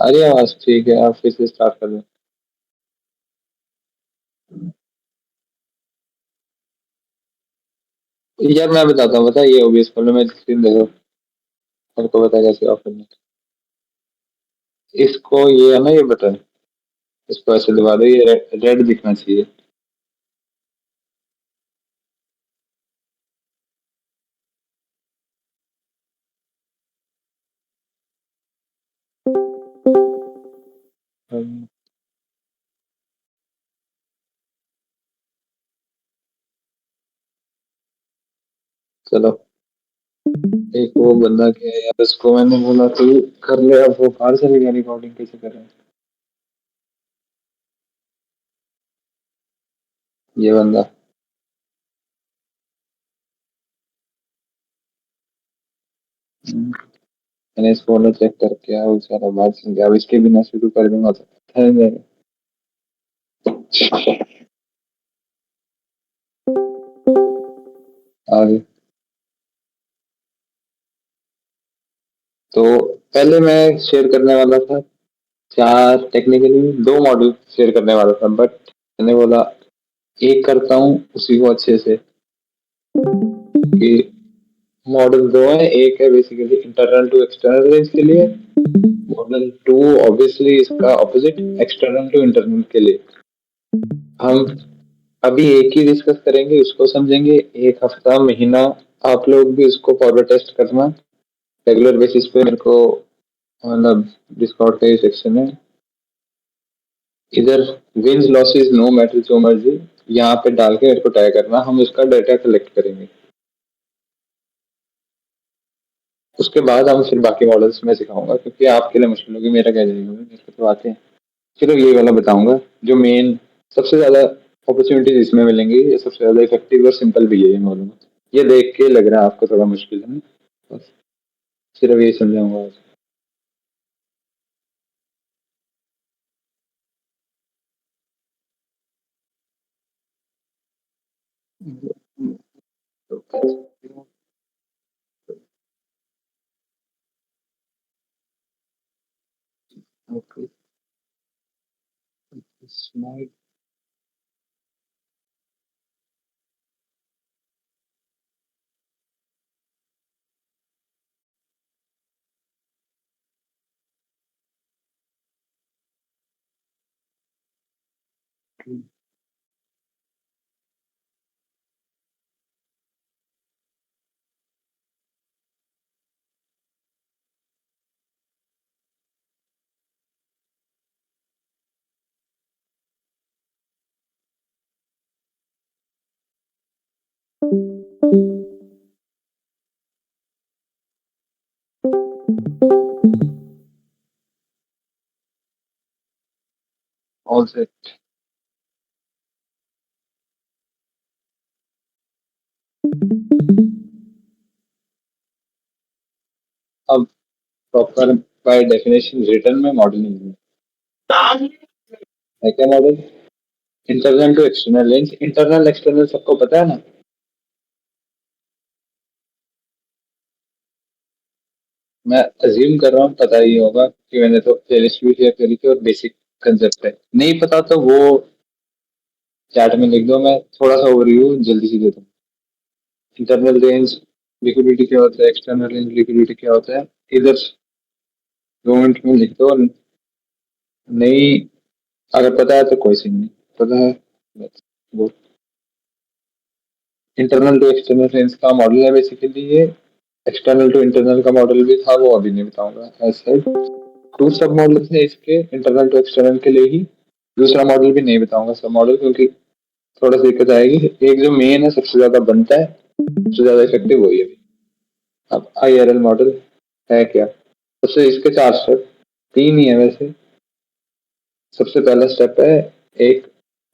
अरे आवाज ठीक है, आप फिर से स्टार्ट कर दें। यार मैं बताता हूँ, बता ये ओबीएस खोलो, मैं स्क्रीन देखो, मेरे को बता कैसे ऑफ करना है। इसको ये है ना, ये बटन, इसको ऐसे दबा दो, ये रेड रेड दिखना चाहिए। हम्म, चलो। एक वो बंदा क्या है यार, उसको मैंने बोला तू कर ले, अब वो बाहर चलेगा, रिकॉर्डिंग कैसे कर रहे हैं ये बंदा। मैंने इसको बोला चेक करके आओ, सारा बात सुन के अब इसके बिना शुरू कर दूंगा तो है मेरे। आगे तो पहले मैं शेयर करने वाला था चार, टेक्निकली दो मॉडल शेयर करने वाला था, बट मैंने बोला एक करता हूँ उसी को अच्छे से, कि मॉडल दो है, एक है basically internal to external range के लिए, मॉडल टू ऑब्वियसली इसका ऑपोजिट एक्सटर्नल टू इंटरनल के लिए। हम अभी एक ही डिस्कस करेंगे, उसको समझेंगे, एक हफ्ता महीना आप लोग भी उसको फॉरवर्ड टेस्ट करना रेगुलर बेसिस पे। मेरे को मतलब डिस्कॉर्ड का ये सेक्शन है, इधर विंस लॉसेस नो मैटर जो मर्जी यहाँ पे डाल के मेरे को ट्राई करना, हम उसका डाटा कलेक्ट करेंगे। उसके बाद हम फिर बाकी मॉडल्स में सिखाऊंगा, क्योंकि आपके लिए मुश्किल होगी, मेरा क्या जाएगा, मेरे को तो आते हैं। चलो ये वाला बताऊंगा, जो मेन सबसे ज्यादा अपॉर्चुनिटीज इसमें मिलेंगी, ये सबसे ज्यादा इफेक्टिव और सिंपल भी है ये मालूम। ये देख के लग रहा है आपको थोड़ा मुश्किल है ना, बस सिर्फ ये समझाऊंगा आज। Okay, slide. All set. अब प्रॉपर बाय डेफिनेशन रिटर्न में मॉडलिंग है क्या model? Internal to external range, internal external सबको पता है ना। मैं अज्यूम कर रहा हूँ पता ही होगा, कि मैंने तो प्लेलिस्ट भी शेयर करी थी और बेसिक कंसेप्ट है, नहीं पता तो वो चैट में लिख दो, मैं थोड़ा सा ओवरव्यू जल्दी से देता हूँ। इंटरनल रेंज लिक्विडिटी क्या होता है, एक्सटर्नल रेंज लिक्विडिटी क्या होता है, इधर 2 मिनट में लिख दो। नहीं, अगर पता है तो कोई सीन नहीं, पता है बस वो। इंटरनल टू एक्सटर्नल रेंज का मॉडल है बेसिकली ये, एक्सटर्नल टू इंटरनल का मॉडल भी था, वो अभी नहीं बताऊंगा ऐसे। टू सब मॉडल थे इसके, इंटरनल टू एक्सटर्नल के लिए ही। दूसरा मॉडल भी नहीं बताऊंगा सब मॉडल, क्योंकि थोड़ा सी दिक्कत आएगी। एक जो मेन है सबसे ज्यादा बनता है, सबसे ज्यादा इफेक्टिव वही है। अब आईआरएल मॉडल है क्या? सबसे इसके चार स्टेप, तीन ही है वैसे। सबसे पहला स्टेप है एक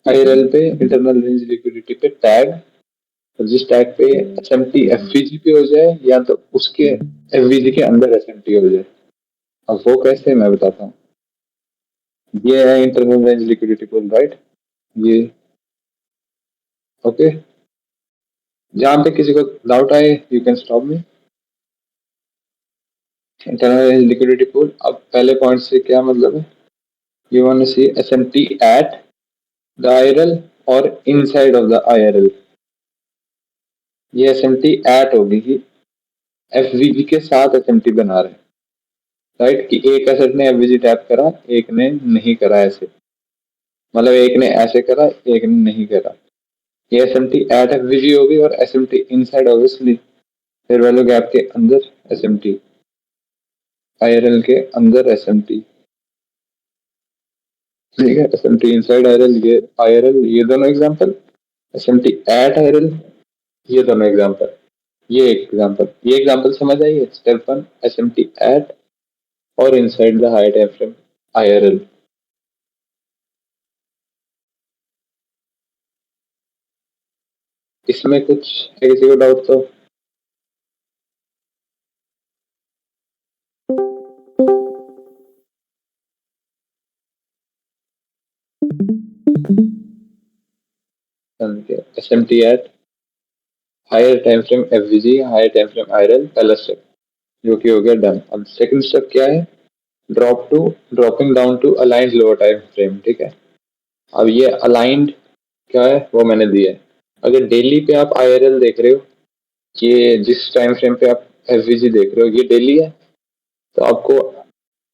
आईआरएल पे, इंटरनल रेंज लिक्विडिटी पे टैग, और जिस टैग पे एसएमटी एफवीजी पे हो जाए, या तो उसके एफवीजी के अंदर एसएमटी हो जाए। अब वो कैसे मैं बताता हूँ। ये है इंटरनल रेंज लिक्विडिटी पूल, राइट? ये ओके। जहां पे किसी को डाउट आए, you can stop me. Internal liquidity pool. अब पहले पॉइंट से क्या मतलब है, you want to see SMT at the IRL और इनसाइड ऑफ द आईआरएल। ये एसएमटी एट होगी कि एफवीजी के साथ एसएमटी बना रहे हैं, राइट, कि एक एसेट ने एफवीजी टैप करा, एक ने नहीं करा, ऐसे मतलब एक ने ऐसे करा, एक ने नहीं करा। ये एसएमटी एट एफवीजी होगी और SMT inside obviously fair value gap के अंदर एसएमटी, आईआरएल के अंदर एसएमटी, ठीक है। एसएमटी इनसाइड आईआरएल, ये आईआरएल, ये दोनों एग्जांपल। एसएमटी एट आईआरएल, ये दोनों एग्जांपल। ये एग्जांपल समझ आइए। स्टेप 1 एसएमटी एट और inside the high time frame IRL. इसमें कुछ है किसी को डाउट तो? SMT at higher time frame FVG, higher time frame IRL, पहला स्टेप जो कि हो गया डन। अब सेकंड स्टेप क्या है, dropping down to aligned lower time frame, ठीक है। अब ये अलाइंड क्या है वो मैंने दिया है। अगर डेली पे आप आईआरएल देख रहे हो, ये जिस टाइम फ्रेम पे आप एफवीजी देख रहे हो ये डेली है, तो आपको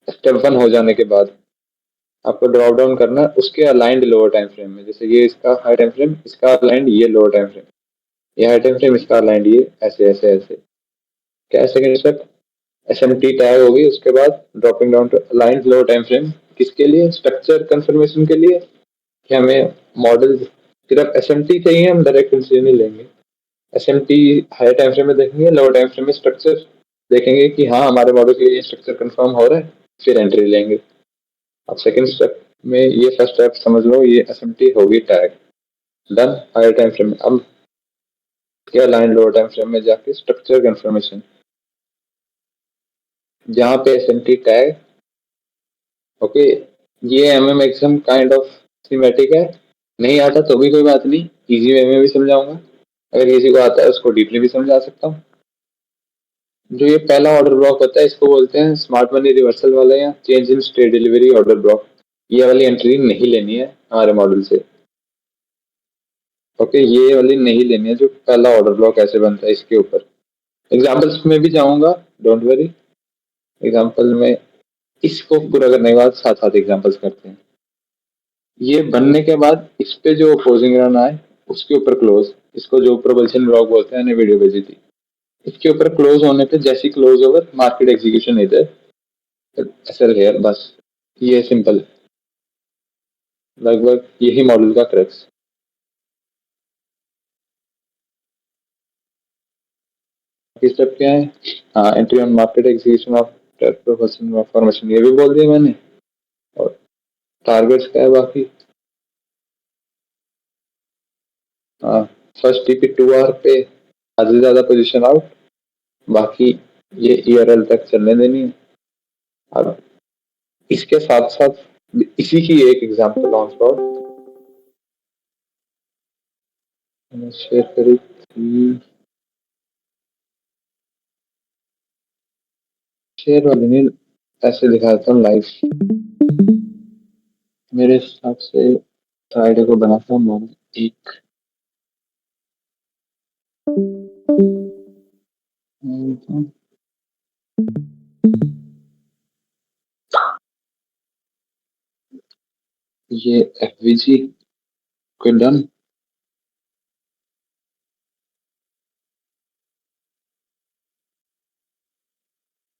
स्टेप 1 हो जाने के बाद आपको ड्रॉप डाउन करना है उसके अलाइंड लोअर टाइम फ्रेम में। जैसे ये इसका हाई टाइम फ्रेम, इसका अलाइंड ये लोअर टाइम फ्रेम, ये हाई टाइम फ्रेम, इसका अलाइंड ये, ऐसे ऐसे ऐसे। क्या सेकंड स्टेप, एसएमटी टैग होगी, उसके बाद dropping down to aligned lower time frame. किसके लिए, स्ट्रक्चर कंफर्मेशन के लिए, कि हमें मॉडल सिर्फ एसएमटी चाहिए, हम डायरेक्ट डिसीजन नहीं लेंगे। एसएमटी हाई टाइम फ्रेम में देखेंगे, लोअर टाइम फ्रेम में स्ट्रक्चर देखेंगे कि हाँ हमारे मॉडल के लिए स्ट्रक्चर कंफर्म हो रहा है, फिर एंट्री लेंगे। अब सेकंड स्टेप में ये फर्स्ट स्टेप समझ लो, ये एसएमटी होगी tag, done higher time frame में। अब क्या लाइन लोअर टाइम फ्रेम में जाके स्ट्रक्चर कंफर्मेशन, जहाँ पे एसएमटी टैग, ओके। ये एमएमएक्सएम काइंड ऑफ थीमेटिक है, नहीं आता तो भी कोई बात नहीं, इजी वे में भी समझाऊंगा। अगर किसी को आता है उसको डीपली भी समझा सकता हूँ। जो ये पहला ऑर्डर ब्लॉक होता है इसको बोलते हैं स्मार्ट मनी रिवर्सल वाला या change in state delivery order block. ये वाली एंट्री नहीं लेनी है हमारे मॉडल से, ओके। ये वाली नहीं लेनी है, जो पहला ऑर्डर ब्लॉक ऐसे बनता है इसके ऊपर। एग्जाम्पल्स में भी जाऊंगा, डोंट वरी। एग्जाम्पल में इसको पूरा करने के बाद साथ साथ एग्जाम्पल्स करते हैं। ये बनने के बाद इस पे जो अपोजिंग रन आए उसके ऊपर क्लोज, इसको जो प्रोबल्शन ब्लॉक बोलते हैं, वीडियो भेजी थी। इसके ऊपर क्लोज होने पे जैसी क्लोज ओवर मार्केट एग्जीक्यूशन इधर एसएल हेयर, बस ये सिंपल है। लगभग यही मॉडल का क्रक्स। स्टेप क्या है, हाँ, entry on market execution of propulsion formation, ये भी बोल दिया मैंने। और टारगेट्स क्या है बाकी, हाँ, फर्स्ट टीपी 2 आवर पे आधे से ज्यादा पोजीशन आउट, बाकी ये ईआरएल तक चलने देनी है। अब इसके साथ साथ इसी की एक एग्जांपल ऑन स्पॉट शेयर करी थी, शेयर वाली नहीं, ऐसे दिखाया था लाइव। मेरे हिसाब से फ्राइडे को बना था मैंने एक, ये एफवीजी को डन।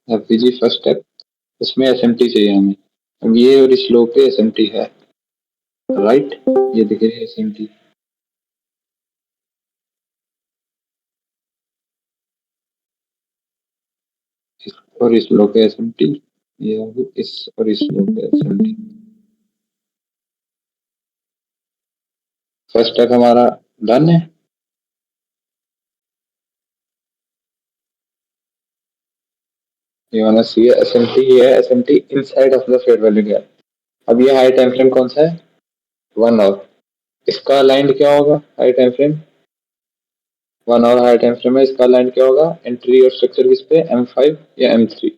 एफवीजी फर्स्ट स्टेप, इसमें एसएमटी चाहिए हमें। अब ये और इस लो पे एसएमटी है, राइट, ये दिख रही है एसएमटी। और इस लो पे एसएमटी, ये होगी इस और इस लो पे एसएमटी। फर्स्ट स्टेप हमारा डन है। ये वाला सी है एसएमटी, ये है SMT inside of the fair value gap. अब ये हाई टाइम फ्रेम कौन सा है, 1 आवर। इसका अलाइंड क्या होगा, high time frame 1 hour high time frame है, इसका अलाइंड क्या होगा, एंट्री और स्ट्रक्चर किस पे, M5 या M3।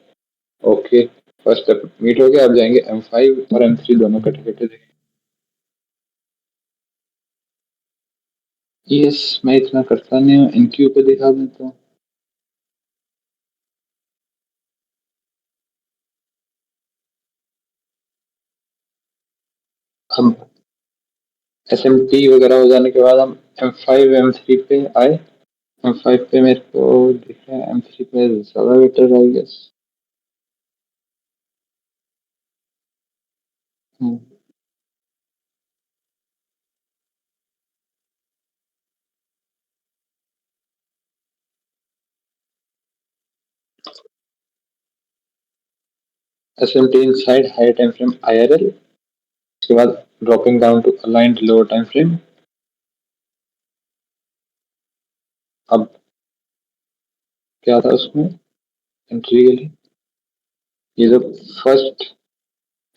Okay, first step meet हो गया। अब जाएंगे M5 और M3 दोनों कटे कटे देखें। यस, मैं इतना करता नहीं हूँ, इनक्यू पे दिखा देता हूँ। हम SMT वगैरह हो जाने के बाद हम M5 M3 पे आए। M5 पे मेरे को दिख रहा है, M3 पे ज्यादा better I guess. SMT inside higher time frame IRL, उसके बाद dropping down to aligned lower time frame। अब क्या था उसमें एंट्री के लिए, ये जो फर्स्ट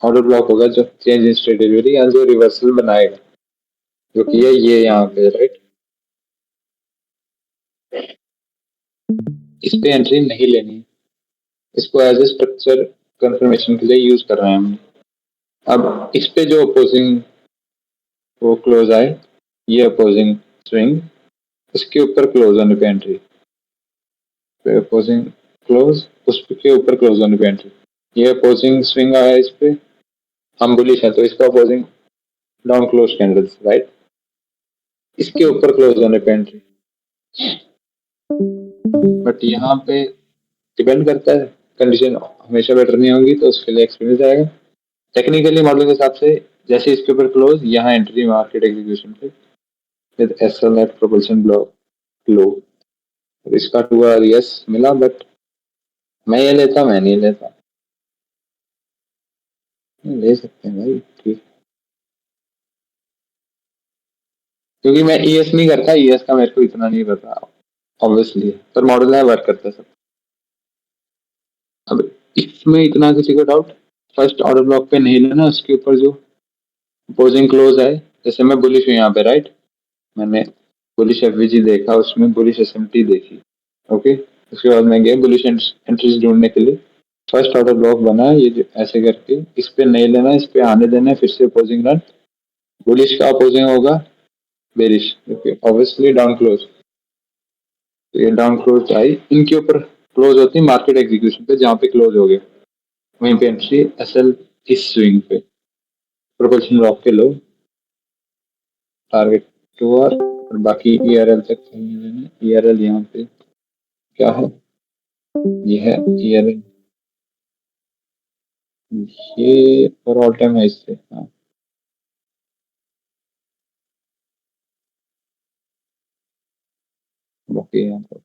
ऑर्डर ब्लॉक होगा जो चेंज इन स्टेट डिलीवरी या जो रिवर्सल बनाएगा, जो कि है ये यहाँ पे राइट, इस पे एंट्री नहीं लेनी है, इसको एज ए स्ट्रक्चर कंफर्मेशन के लिए यूज कर रहे हैं हम। अब इस पे जो अपोजिंग वो क्लोज आए, ये अपोजिंग स्विंग, उसके ऊपर क्लोज होने पे एंट्री, अपोजिंग क्लोज उसके ऊपर क्लोज होने पे एंट्री। ये अपोजिंग स्विंग आया इस पे, हम बुलिश है तो इसका opposing down close candles right, इसके ऊपर क्लोज होने पे एंट्री। बट यहाँ पे डिपेंड करता है, कंडीशन हमेशा बेटर नहीं होगी तो उसके लिए एक्सपीरियंस आएगा। टेक्निकली मॉडल के हिसाब से जैसे इसके ऊपर क्लोज, यहाँ एंट्री मार्केट एग्जीक्यूशन पे with SL at propulsion block low. इसका 2 आवर यस मिला, बट मैं ये लेता, मैं नहीं लेता। ले सकते हैं भाई, ठीक, क्योंकि मैं ES नहीं करता, ES का मेरे को इतना नहीं पता ऑब्वियसली, पर मॉडल है वर्क करता है सब। अब इसमें इतना किसी को डाउट, फर्स्ट ऑर्डर ब्लॉक पे नहीं लेना, उसके ऊपर जो अपोजिंग क्लोज है, जैसे मैं बुलिश हूँ यहाँ पे राइट, मैंने बुलिश FVG देखा, उसमें बुलिश SMT देखी, ओके, उसके बाद मैं गया बुलिश एंट्रीज ढूंढने के लिए, फर्स्ट ऑर्डर ब्लॉक बना ये जो ऐसे करके, इस पे नहीं लेना, इस पे आने देना है, फिर से अपोजिंग रन, बुलिश का अपोजिंग होगा bearish, okay, obviously down close, तो ये डाउन क्लोज आई, इनके ऊपर क्लोज होती है मार्केट एग्जीक्यूशन पे, जहाँ पे क्लोज हो गया वहीं पे एंट्री SL इस स्विंग पे प्रोपोर्शन ब्लॉक के लो, टारगेट 2 आवर, और बाकी ERL तक ERL यहाँ पे क्या है, ये है ERL, ये फॉर ऑल टाइम है इससे, हाँ बाकी यहाँ पर।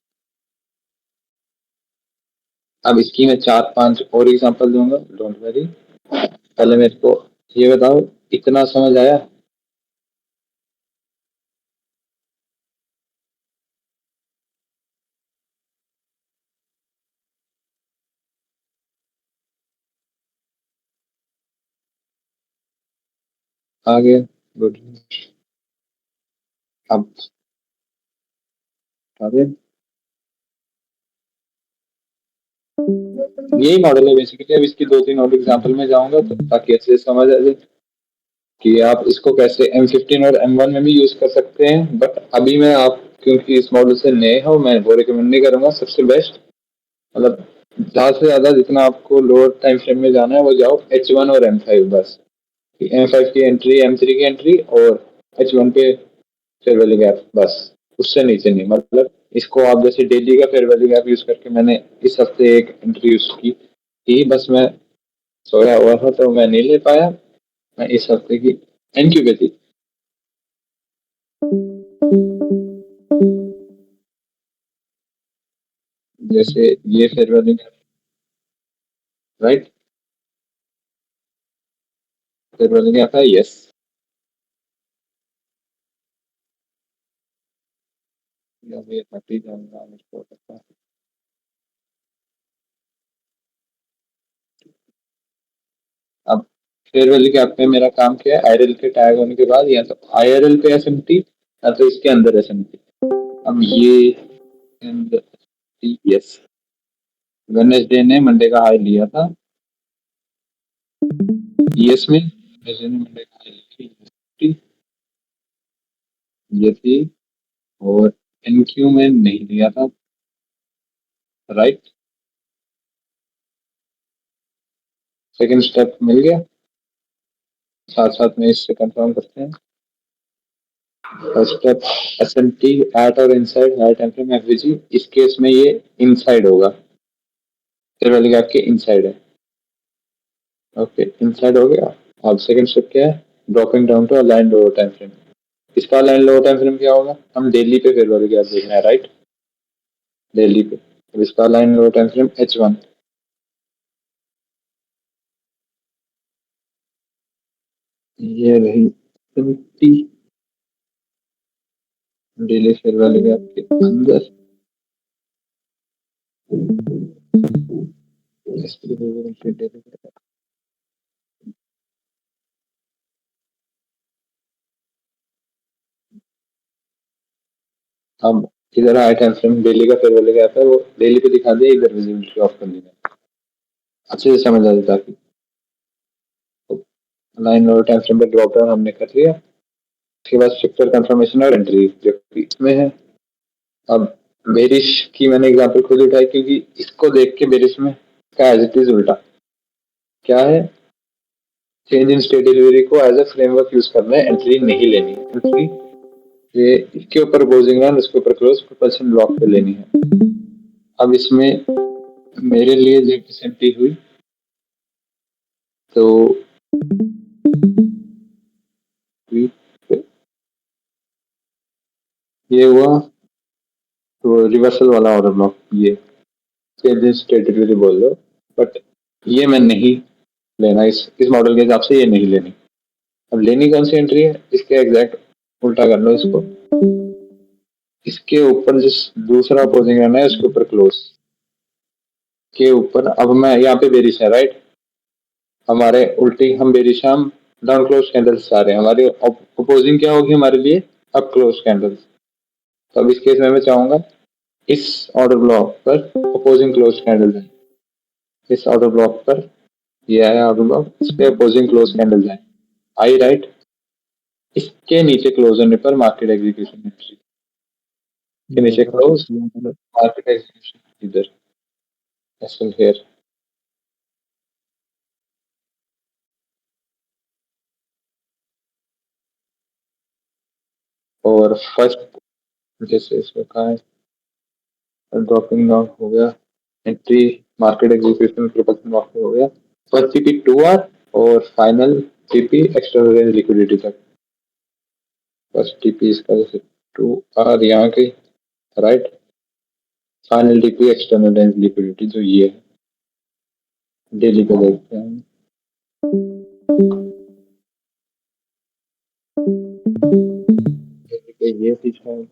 अब इसकी मैं 4-5 और एग्जांपल दूंगा, डोंट वरी, पहले मेरे को ये बताओ इतना समझ आया। आगे गुड, अब आगे यही मॉडल है बेसिकली। अब इसकी 2-3 और एग्जांपल में जाऊंगा तो ताकि अच्छे से समझ आ जाए कि आप इसको कैसे M15 और M1 में भी यूज कर सकते हैं। बट अभी मैं आप क्योंकि इस मॉडल से नए हो, मैं वो रिकमेंड नहीं करूंगा। सबसे बेस्ट मतलब ज्यादा से ज्यादा जितना आपको लोअर टाइम फ्रेम में जाना है वो जाओ H1 और M5 बस। M5 की एंट्री, M3 की एंट्री, और H1 पे फेयर वैल्यू गैप, बस उससे नीचे नहीं। मतलब इसको आप जैसे डेली का फेयर वैल्यू गैप यूज करके, मैंने इस हफ्ते एक एंट्री यूज की थी, बस मैं सोया हुआ था तो मैं नहीं ले पाया, मैं इस हफ्ते की एनक्यू पे थी। जैसे ये fair value gap right, fair value gap है यस, ये 30 जाऊंगा मेरे को पता है। अब फेयर वैल्यू गैप पे मेरा काम क्या है, IRL के टैग होने के बाद या तो IRL पे SMT या तो इसके अंदर SMT। अब ये यस, वेडनेसडे ने मंडे का हाई लिया था ईएस में, वेडनेसडे ने मंडे का हाई लिया थी, ये थी, और एनक्यू में नहीं लिया था, राइट। सेकंड स्टेप मिल गया, साथ साथ में इससे कंफर्म करते हैं। फर्स्ट स्टेप एसएमटी एट और inside high time frame FVG, इस केस में ये इनसाइड होगा, फेयर वैल्यू गैप के इनसाइड है। ओके, इनसाइड हो गया। अब सेकंड स्टेप क्या है, dropping down to align lower time frame. इसका अलाइन लोअर टाइम फ्रेम क्या होगा, हम डेली पे फेयर वैल्यू गैप देखना है, राइट, डेली पे। अब इसका align lower time frame H1, ये रही 70 डेली फेयर वैल्यू गैप के अंदर। अब इधर हाई टाइम फ्रेम डेली का फेयर वैल्यू गैप है, वो डेली पे दिखा दिया, इधर विजिबिलिटी ऑफ कर दी, अच्छे से समझ आ जाता है। लाइन और टाइम फ्रेम पे ड्रॉप डाउन हमने कर लिया, उसके बाद स्ट्रक्चर कंफर्मेशन और एंट्री जो कि इसमें है। अब बेरिश की मैंने एग्जांपल खुद उठाई, क्योंकि इसको देख के बेरिश में का एज इट इज उल्टा क्या है, चेंज इन स्टेट डिलीवरी को एज ए फ्रेमवर्क यूज करना है, एंट्री नहीं लेनी है। एंट्री ये इसके ऊपर अपोजिंग रन, इसके ऊपर क्लोज प्रोपल्शन ब्लॉक पे लेनी है। अब इसमें मेरे लिए जब एंट्री हुई तो ये हुआ, तो रिवर्सल वाला ऑर्डर ब्लॉक, ये चेंज इन स्टेट डिलीवरी बोल दो, बट ये मैं नहीं लेना, इस मॉडल के हिसाब से ये नहीं लेनी। अब लेनी कौन सी एंट्री है, इसके एग्जैक्ट उल्टा कर लो इसको, इसके ऊपर जिस दूसरा अपोजिंग रहना है उसके ऊपर क्लोज के ऊपर। अब मैं यहाँ पे बेरिश है, राइट, हमारे उल्टी हम बेरिश, हम डाउन क्लोज कैंडल्स आ रहे हैं, हमारी अपोजिंग क्या होगी हमारे लिए, अप क्लोज कैंडल्स। तो अब इस केस में मैं चाहूंगा इस ऑर्डर ब्लॉक पर अपोजिंग क्लोज कैंडल है, इस ऑर्डर ब्लॉक पर ये आया ऑर्डर ब्लॉक, इस पे अपोजिंग क्लोज कैंडल है, आई राइट, इसके नीचे क्लोज होने पर मार्केट एग्जीक्यूशन एंट्री, के नीचे क्लोज मार्केट एग्जीक्यूशन इधर एसएल हेयर। और फर्स्ट जैसे इसमें कहा है ड्रॉपिंग डाउन हो गया, entry market execution propulsion block हो गया, फर्स्ट टीपी 2R और final TP external range liquidity तक। फर्स्ट टीपी इसका जैसे 2R यहाँ की, right, final TP external range liquidity जो ये है, डेली पे देखते हैं। ये पीछा है,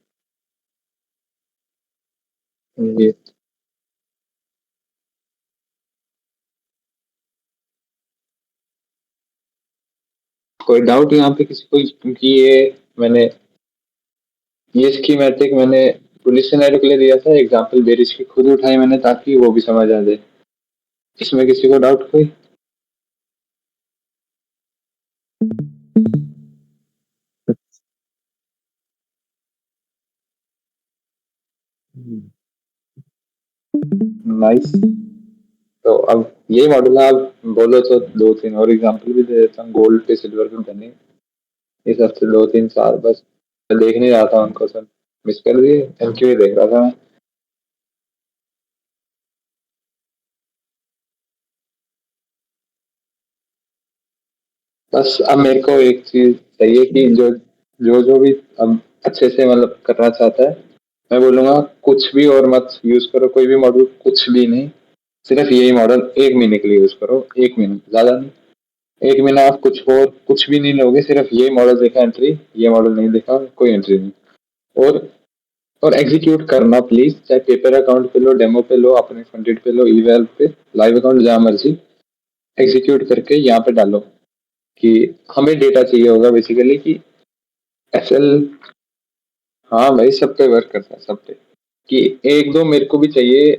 ये कोई डाउट यहाँ पे किसी को, क्योंकि ये मैंने ये स्कीमेटिक मैंने पुलिस सिनेरियो के लिए दिया था, एग्जांपल बेरिश की खुद उठाई मैंने ताकि वो भी समझ आ जाए। इसमें किसी को डाउट कोई? नाइस। तो अब ये मॉडल आप बोलो तो दो तीन और एग्जांपल भी दे देता हूँ, गोल्ड पे सिल्वर पे बने इस हफ्ते दो तीन चार, बस मैं देख नहीं रहा था उनको, सब मिस कर दिए, एनक्यू ही देख रहा था मैं। बस अब मेरे को एक चीज चाहिए कि जो जो जो भी अब अच्छे से मतलब करना चाहता है, मैं बोलूंगा कुछ भी और मत यूज करो, कोई भी मॉडल कुछ भी नहीं, सिर्फ यही मॉडल 1 महीने के लिए यूज करो, 1 महीने ज्यादा नहीं। 1 महीना आप कुछ और कुछ भी नहीं लोगे, सिर्फ ये मॉडल देखा एंट्री, ये मॉडल नहीं देखा कोई एंट्री नहीं। और और एग्जीक्यूट करना प्लीज, चाहे पेपर अकाउंट पे लो, डेमो पे लो, अपने फंडेड पे लो, ईवेल पे, लाइव अकाउंट जहां मर्जी, एग्जीक्यूट करके यहाँ पे डालो कि हमें डेटा चाहिए होगा बेसिकली कि एसएल, हाँ भाई सब पे वर्क करता है, सब पे, कि एक दो मेरे को भी चाहिए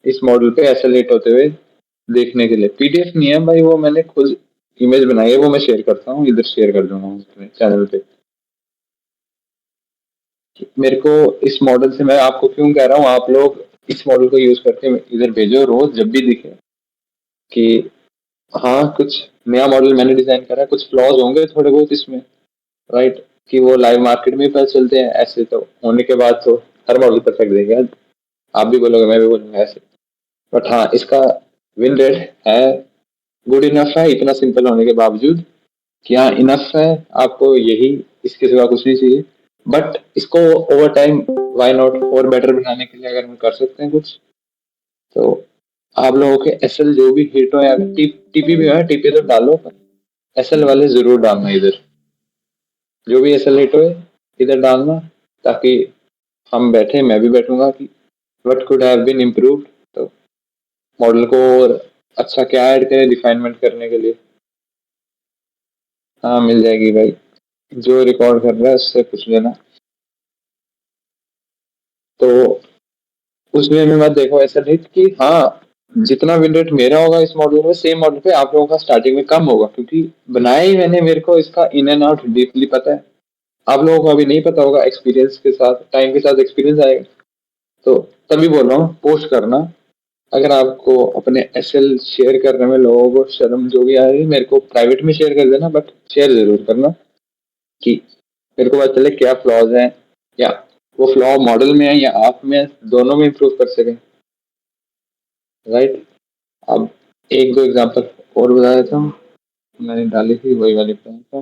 इस मॉडल पे एसएलेट होते हुए देखने के लिए। पीडीएफ नहीं है भाई, वो मैंने खुद इमेज बनाई है, वो मैं शेयर करता हूँ, इधर शेयर कर दूंगा अपने चैनल पे। मेरे को इस मॉडल से, मैं आपको क्यों कह रहा हूँ, आप लोग इस मॉडल को यूज करके इधर भेजो रोज जब भी दिखे कि हाँ कुछ नया मॉडल मैंने डिजाइन करा है, कुछ फ्लॉज होंगे थोड़े बहुत इसमें, राइट, कि वो लाइव मार्केट में भी पता चलते हैं। ऐसे तो होने के बाद तो हर मॉडल परफेक्ट देगा, आप भी बोलोगे मैं भी बोलूंगा ऐसे। बट हाँ, इसका विन रेट है, गुड इनफ है इतना सिंपल होने के बावजूद, कि हाँ इनफ है, आपको यही, इसके सिवा कुछ नहीं चाहिए। बट इसको ओवर टाइम वाई नॉट और बेटर बनाने के लिए अगर हम कर सकते हैं कुछ, तो आप लोगों के एसएल जो भी हिट हो, या टीपी भी हो, टीपी तो डालो, पर एसएल वाले जरूर डालना इधर, जो भी एसएल हिट हो इधर डालना, ताकि हम बैठे, मैं भी बैठूंगा कि what could have been improved, तो मॉडल को और अच्छा क्या ऐड करें रिफाइनमेंट करने के लिए। हाँ मिल जाएगी भाई, जो रिकॉर्ड कर रहा है उससे पूछ लेना। तो उसमें में मत देखो ऐसा नहीं कि हाँ जितना विन रेट मेरा होगा इस मॉडल में, सेम मॉडल पे आप लोगों का स्टार्टिंग में कम होगा, क्योंकि बनाया ही मैंने, मेरे को इसका इन एंड आउट डीपली पता है। आप लोगों को अभी नहीं पता होगा, एक्सपीरियंस के साथ, टाइम के साथ एक्सपीरियंस आएगा। तो तभी बोल रहा हूँ पोस्ट करना, अगर आपको अपने एसएल शेयर करने में लोगों को शर्म जो भी आ रही है, मेरे को प्राइवेट में शेयर कर देना, बट शेयर जरूर करना, कि मेरे को पता चले क्या फ्लॉज हैं, या वो फ्लॉ मॉडल में है या आप में है, दोनों में इम्प्रूव कर सकें, राइट। अब एक दो एग्जांपल और बता देता हूँ, मैंने डाली थी वही वाली प्लान का।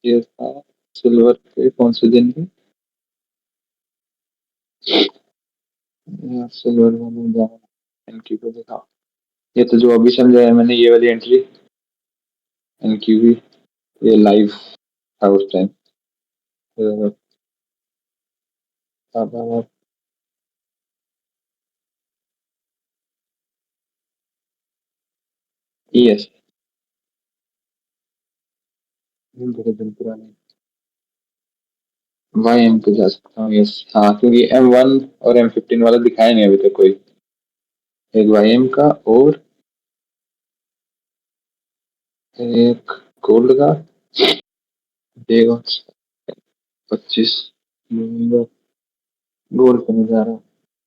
ये था सिल्वर के कौन से दिन की, सिल्वर वाले एनक्यू को देखा, ये तो जो अभी समझाया मैंने, ये वाली एंट्री एनक्यू भी, ये लाइव था उस टाइम। यस, बड़े दिन पुराने। वाई एम पे जा सकता हूँ, यस हाँ, क्योंकि M1 और M15 वाला दिखाया नहीं अभी तक कोई। एक वाई एम का, और एक गोल्ड का, देगा 25 नवंबर, गोल्ड का नजारा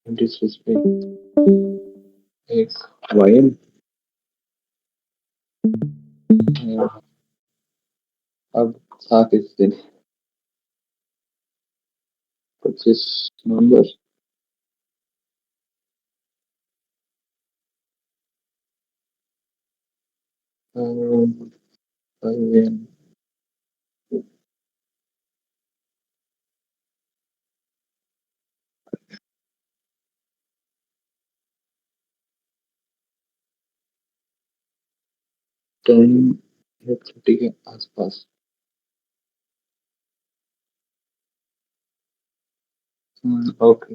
26 पे, एक वाई एम, अब था किस दिन, 25 नवंबर, टाइम 30 के आसपास। ओके,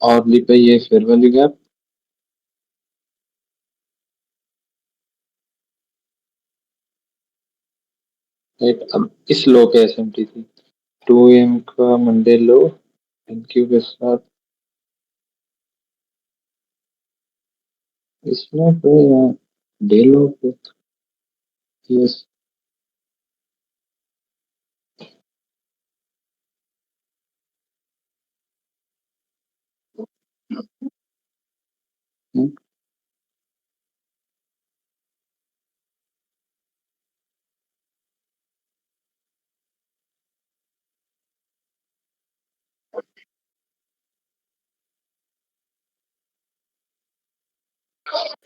और ली पे ये फिर वाली गैप, राइट। अब इस लो पे एसएमटी थी, 2 AM का मंडे लो, एनक्यू के साथ, इसमें पे यहाँ डे लो पे, यस।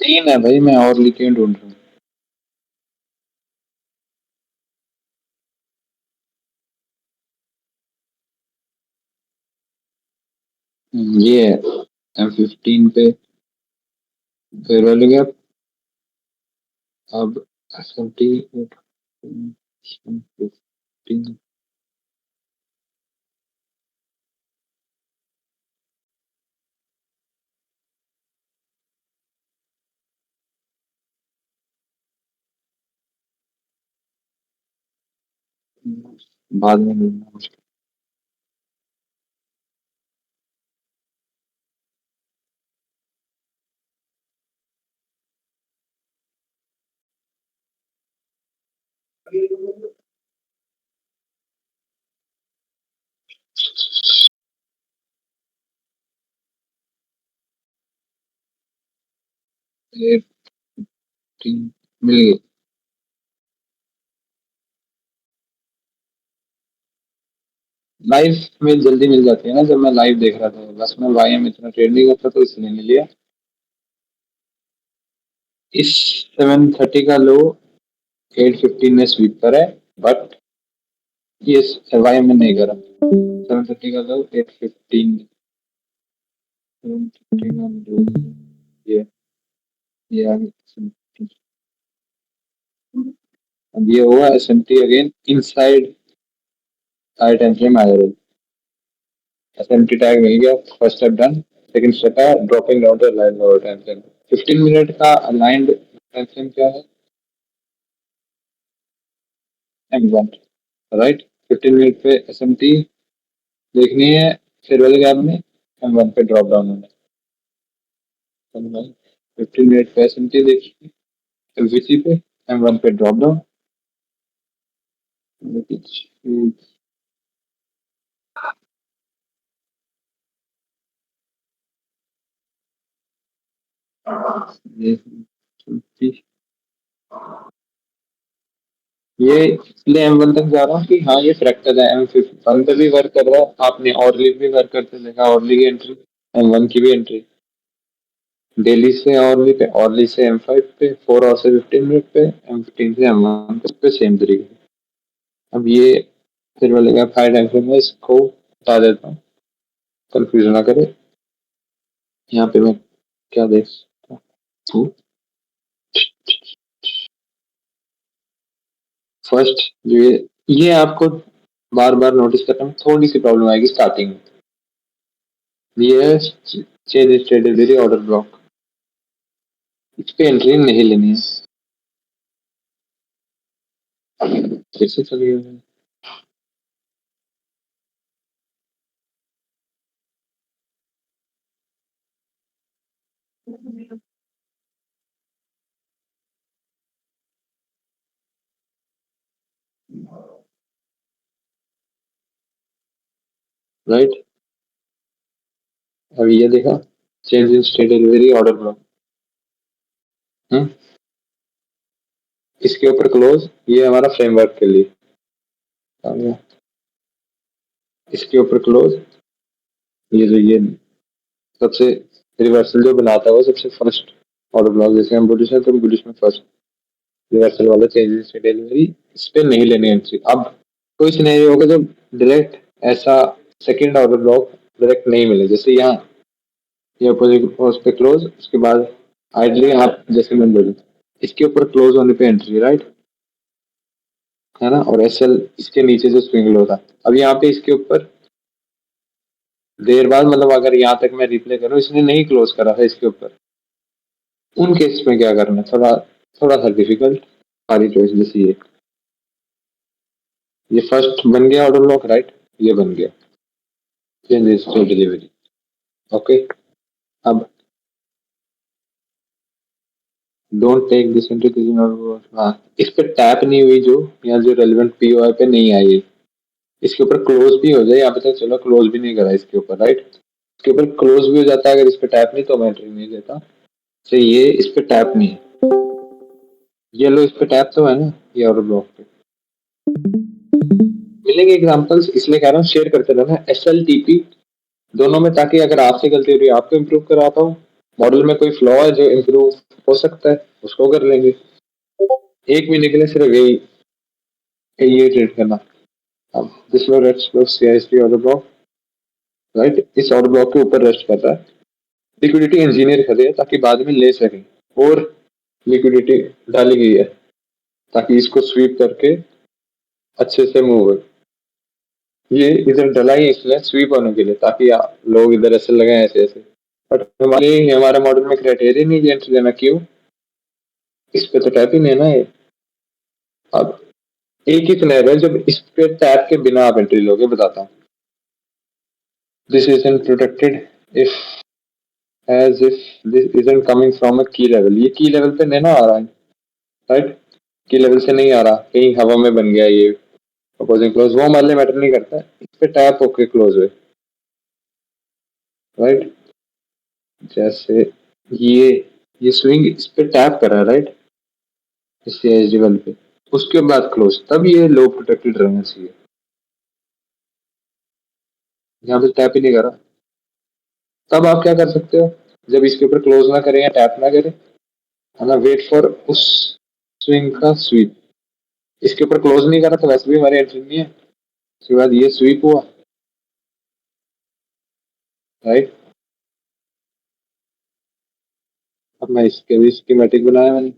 तीन है भाई, मैं और लिखे ढूंढ रहा हूँ। ये है M15 पे फिर वाली गैप, अब एसएमटी 15, बाद में मिलना मुश्किल। मिल गई। लाइव में जल्दी मिल जाती है ना, जब मैं लाइव देख रहा था, बस मैं वाईएम इतना ट्रेड नहीं करता तो इसलिए नहीं लिया। इस 730 का लो 815 में स्वीप करा है, बट ये वाईएम में नहीं करा। 730 का लो 815, 730 का लो, ये आ गया। अब ये हुआ SMT again inside high time frame आ जाएगा। एसएमटी टैग मिल गया, first step done. Second step है dropping down to line lower time frame. 15 minute का अलाइंड टाइम फ्रेम क्या है? M1, right. 15 मिनट पे एसएमटी देखनी है, फिर वाले गैप में M1 पे ड्रॉप डाउन होना है। 15 मिनट पे एसएमटी देखिए, एलवीसी पे M1 पे ड्रॉप डाउन। ये इसलिए M1 तक जा रहा हूँ कि हाँ ये फ्रैक्चर है। M1 पे भी वर्क कर रहा है, आपने ऑर्ली भी वर्क करते देखा, ऑर्ली की एंट्री, M1 की भी एंट्री। डेली से ऑर्ली पे, ऑर्ली से M5 पे, 4 और से 15 मिनट पे, M15 से M1 पे सेम तरीके से। अब ये फिर बोलेगा 5 टाइम फ्रेम में, इसको बता देता हूँ, कंफ्यूजन ना करे। यहाँ पे मैं क्या देख सकता हूँ? फर्स्ट ये आपको बार बार नोटिस करना में थोड़ी सी प्रॉब्लम आएगी स्टार्टिंग में। ये है change state delivery order block, इस पे एंट्री नहीं लेनी है। फिर से चलिए, राइट। अब ये देखा change in state delivery order block, इसके ऊपर क्लोज, ये हमारा फ्रेमवर्क के लिए आ गया। इसके ऊपर क्लोज, ये जो ये सबसे रिवर्सल जो बनाता है वो सबसे फर्स्ट ऑर्डर ब्लॉक, जैसे हम बुलिश है तो बुलिश में फर्स्ट रिवर्सल वाला चेंजेस से डिलीवरी, इस पे नहीं लेनी एंट्री। अब कोई सिनेरियो होगा जब डायरेक्ट ऐसा सेकंड ऑर्डर ब्लॉक डायरेक्ट नहीं मिले, जैसे यहाँ ये अपोजिट उस पे क्लोज, उसके बाद आइडली आप जैसे मैं बोलूँ इसके ऊपर क्लोज होने पे एंट्री, राइट है ना, और एसएल इसके नीचे जो स्विंग लो था। अब यहाँ पे इसके ऊपर देर बाद, मतलब अगर यहाँ तक मैं रिप्ले करूँ, इसने नहीं क्लोज करा था इसके ऊपर, उन केस में क्या करना, थोड़ा थोड़ा सा डिफिकल्ट, हमारी चॉइस जैसी ये फर्स्ट बन गया ऑर्डर ब्लॉक, राइट, ये बन गया चेंजेस टू डिलीवरी। ओके, अब डोंट टेक दिस इनटू किसी, हाँ इस पे टैप नहीं हुई, जो यहाँ जो रेलिवेंट पीओआई पे नहीं आई, इसके ऊपर क्लोज भी हो जाए, यहाँ पे तो चलो क्लोज भी नहीं करा इसके ऊपर, राइट। इसके ऊपर क्लोज भी हो जाता है, अगर इस पे टैप नहीं तो मैं एंट्री नहीं देता। तो ये इस पे टैप नहीं है, ये लो इस पे टैप तो है ना, ये ऑर्डर ब्लॉक पे मिलेंगे एग्जांपल्स, इसलिए कह रहा हूँ शेयर करते रहना एस एल टी पी दोनों में, ताकि अगर आपसे गलती हो रही है आपको इम्प्रूव कराता हूँ, मॉडल में कोई फ्लॉ है जो इम्प्रूव हो सकता है उसको कर लेंगे। एक महीने के लिए सिर्फ यही ये ट्रेड करना। अब this low rest low CISP order block, right, इस ऑर्डर ब्लॉक के ऊपर रेस्ट करता है, लिक्विडिटी इंजीनियर करे ताकि बाद में ले सकें, और लिक्विडिटी डाली गई है ताकि इसको स्वीप करके अच्छे से मूव हो। ये इधर डला ही इसलिए स्वीप होने के लिए, ताकि लोग इधर ऐसे लगाए ऐसे ऐसे, बट हमारे मॉडल में क्राइटेरिया नहीं एंट्री लेना, क्यों, इस पे तो टैप ही नहीं है ना ये। अब एक ही सिनेरियो है जब इस पे टैप के बिना आप एंट्री लोगे, बताता हूँ। This is in protected if as if this isn't coming from a key level, ये की लेवल पे नहीं ना आ रहा है, राइट, की लेवल से नहीं आ रहा, कहीं हवा में बन गया ये अपोजिंग क्लोज, वो हमारे लिए मैटर नहीं करता है, इस पे टैप होके क्लोज हुए, राइट। जैसे ये ये स्विंग इस पे टैप कर रहा है राइट, इस एच डी वाले पे, उसके बाद क्लोज, तब ये लो प्रोटेक्टेड रहना चाहिए। यहाँ पे टैप ही नहीं करा, तब आप क्या कर सकते हो, जब इसके ऊपर क्लोज ना करें या टैप ना करें, है ना, वेट फॉर उस स्विंग का स्वीप। इसके ऊपर क्लोज नहीं करा तो वैसे भी हमारी एंट्री नहीं है, उसके बाद ये स्वीप हुआ राइट। अब मैं इसके भी स्कीमेटिक बनाया मैंने।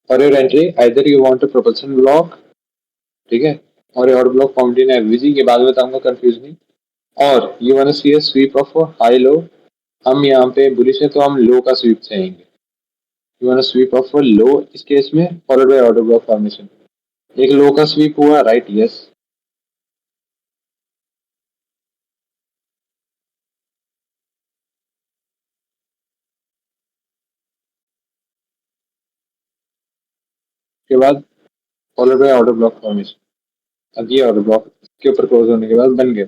For your entry either you want a propulsion block, ठीक है, और order block found in average, के बाद बताऊंगा कंफ्यूज नहीं, और you want see a sweep of high low, हम यहाँ पे बुलिश है तो हम लो का स्वीप चाहेंगे। You want sweep of low इस केस में followed by order block formation, एक लो का स्वीप हुआ राइट, यस। के बाद followed by order block formation, अब ये ऑर्डर ब्लॉक के ऊपर क्लोज होने के बाद बन गया।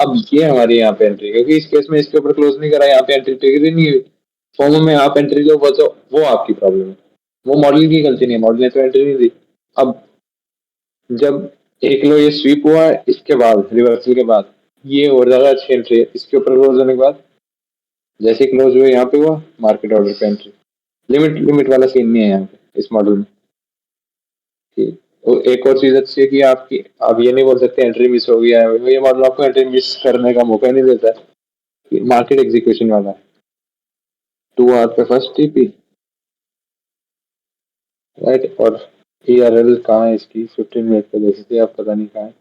अब ये हमारी यहाँ पे एंट्री, क्योंकि इस केस में इसके ऊपर क्लोज नहीं करा, यहाँ पे एंट्री ट्रिगर ही नहीं हुई। फॉर्म में आप एंट्री लो वो आपकी प्रॉब्लम है, वो मॉडल की गलती नहीं है, मॉडल ने तो एंट्री नहीं दी। अब जब एक लो ये स्वीप हुआ, इसके बाद रिवर्सल के बाद ये और ज्यादा अच्छी एंट्री है, इसके ऊपर क्लोज होने के बाद जैसे क्लोज हुए यहाँ पे हुआ मार्केट ऑर्डर पे एंट्री, लिमिट लिमिट वाला सीन नहीं है यहाँ पे इस मॉडल में। ठीक, तो एक और चीज अच्छी है कि आपकी, आप ये नहीं बोल सकते एंट्री मिस हो गया है, ये मॉडल आपको एंट्री मिस करने का मौका ही नहीं देता है, मार्केट एग्जीक्यूशन वाला है। 2 आवर पे फर्स्ट टीपी राइट, और ERL कहाँ है इसकी, 15 मिनट पे देखी थी आप, पता नहीं कहाँ है,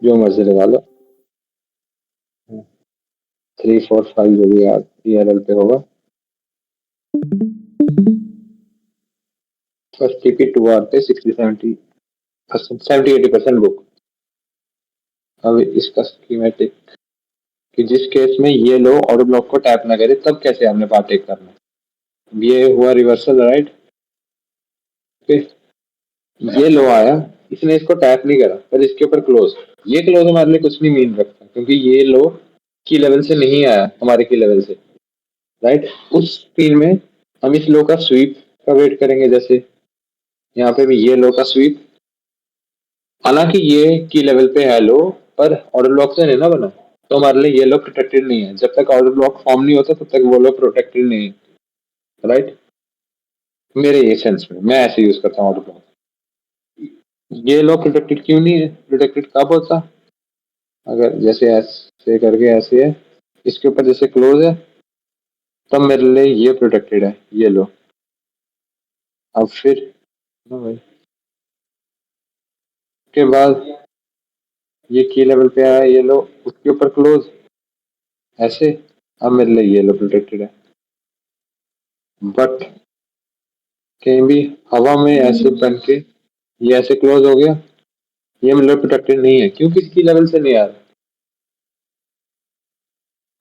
जो मर्जी लगा लो, 3 4 5 जो भी आप ERL पे होगा। फर्स्ट टीपी 2 आवर पे 60 70%, 70 80% बुक। अब इसका स्कीमेटिक कि जिस केस में ये लो ऑर्डर ब्लॉक को टैप ना करे तब कैसे हमने पार्टेक करना है। ये हुआ रिवर्सल राइट, फिर ये लो आया, इसने इसको टैप नहीं करा पर इसके ऊपर क्लोज, ये क्लोज हमारे लिए कुछ नहीं मीन रखता क्योंकि ये लो की लेवल से नहीं आया हमारे की लेवल से राइट। उस फील्ड में हम इस लो का स्वीप का वेट करेंगे, जैसे यहाँ पे भी ये लो का स्वीप, हालांकि ये की लेवल पे है लो, पर ऑर्डर ब्लॉक से नहीं ना बना, तो हमारे लिए ये लो प्रोटेक्टेड नहीं है, जब तक ऑर्डर ब्लॉक फॉर्म नहीं होता तब तक वो लो प्रोटेक्टेड नहीं है राइट। मेरे ये सेंस में मैं ऐसे यूज करता हूँ ऑर्डर ब्लॉक। ये लो प्रोटेक्टेड क्यों नहीं है, प्रोटेक्टेड कब होता, अगर जैसे ऐसे करके ऐसे है, इसके ऊपर जैसे क्लोज है, तब मेरे लिए ये प्रोटेक्टेड है, ये लो। अब फिर के बाद ये की लेवल पे आया, ये लो उसके ऊपर क्लोज ऐसे, अब मेरे लिए ये लो प्रोटेक्टेड है, बट कहीं भी हवा में ऐसे बन के ये ऐसे क्लोज हो गया, ये मेरे लिए प्रोटेक्टेड नहीं है क्योंकि इसकी लेवल से नहीं आ रहा।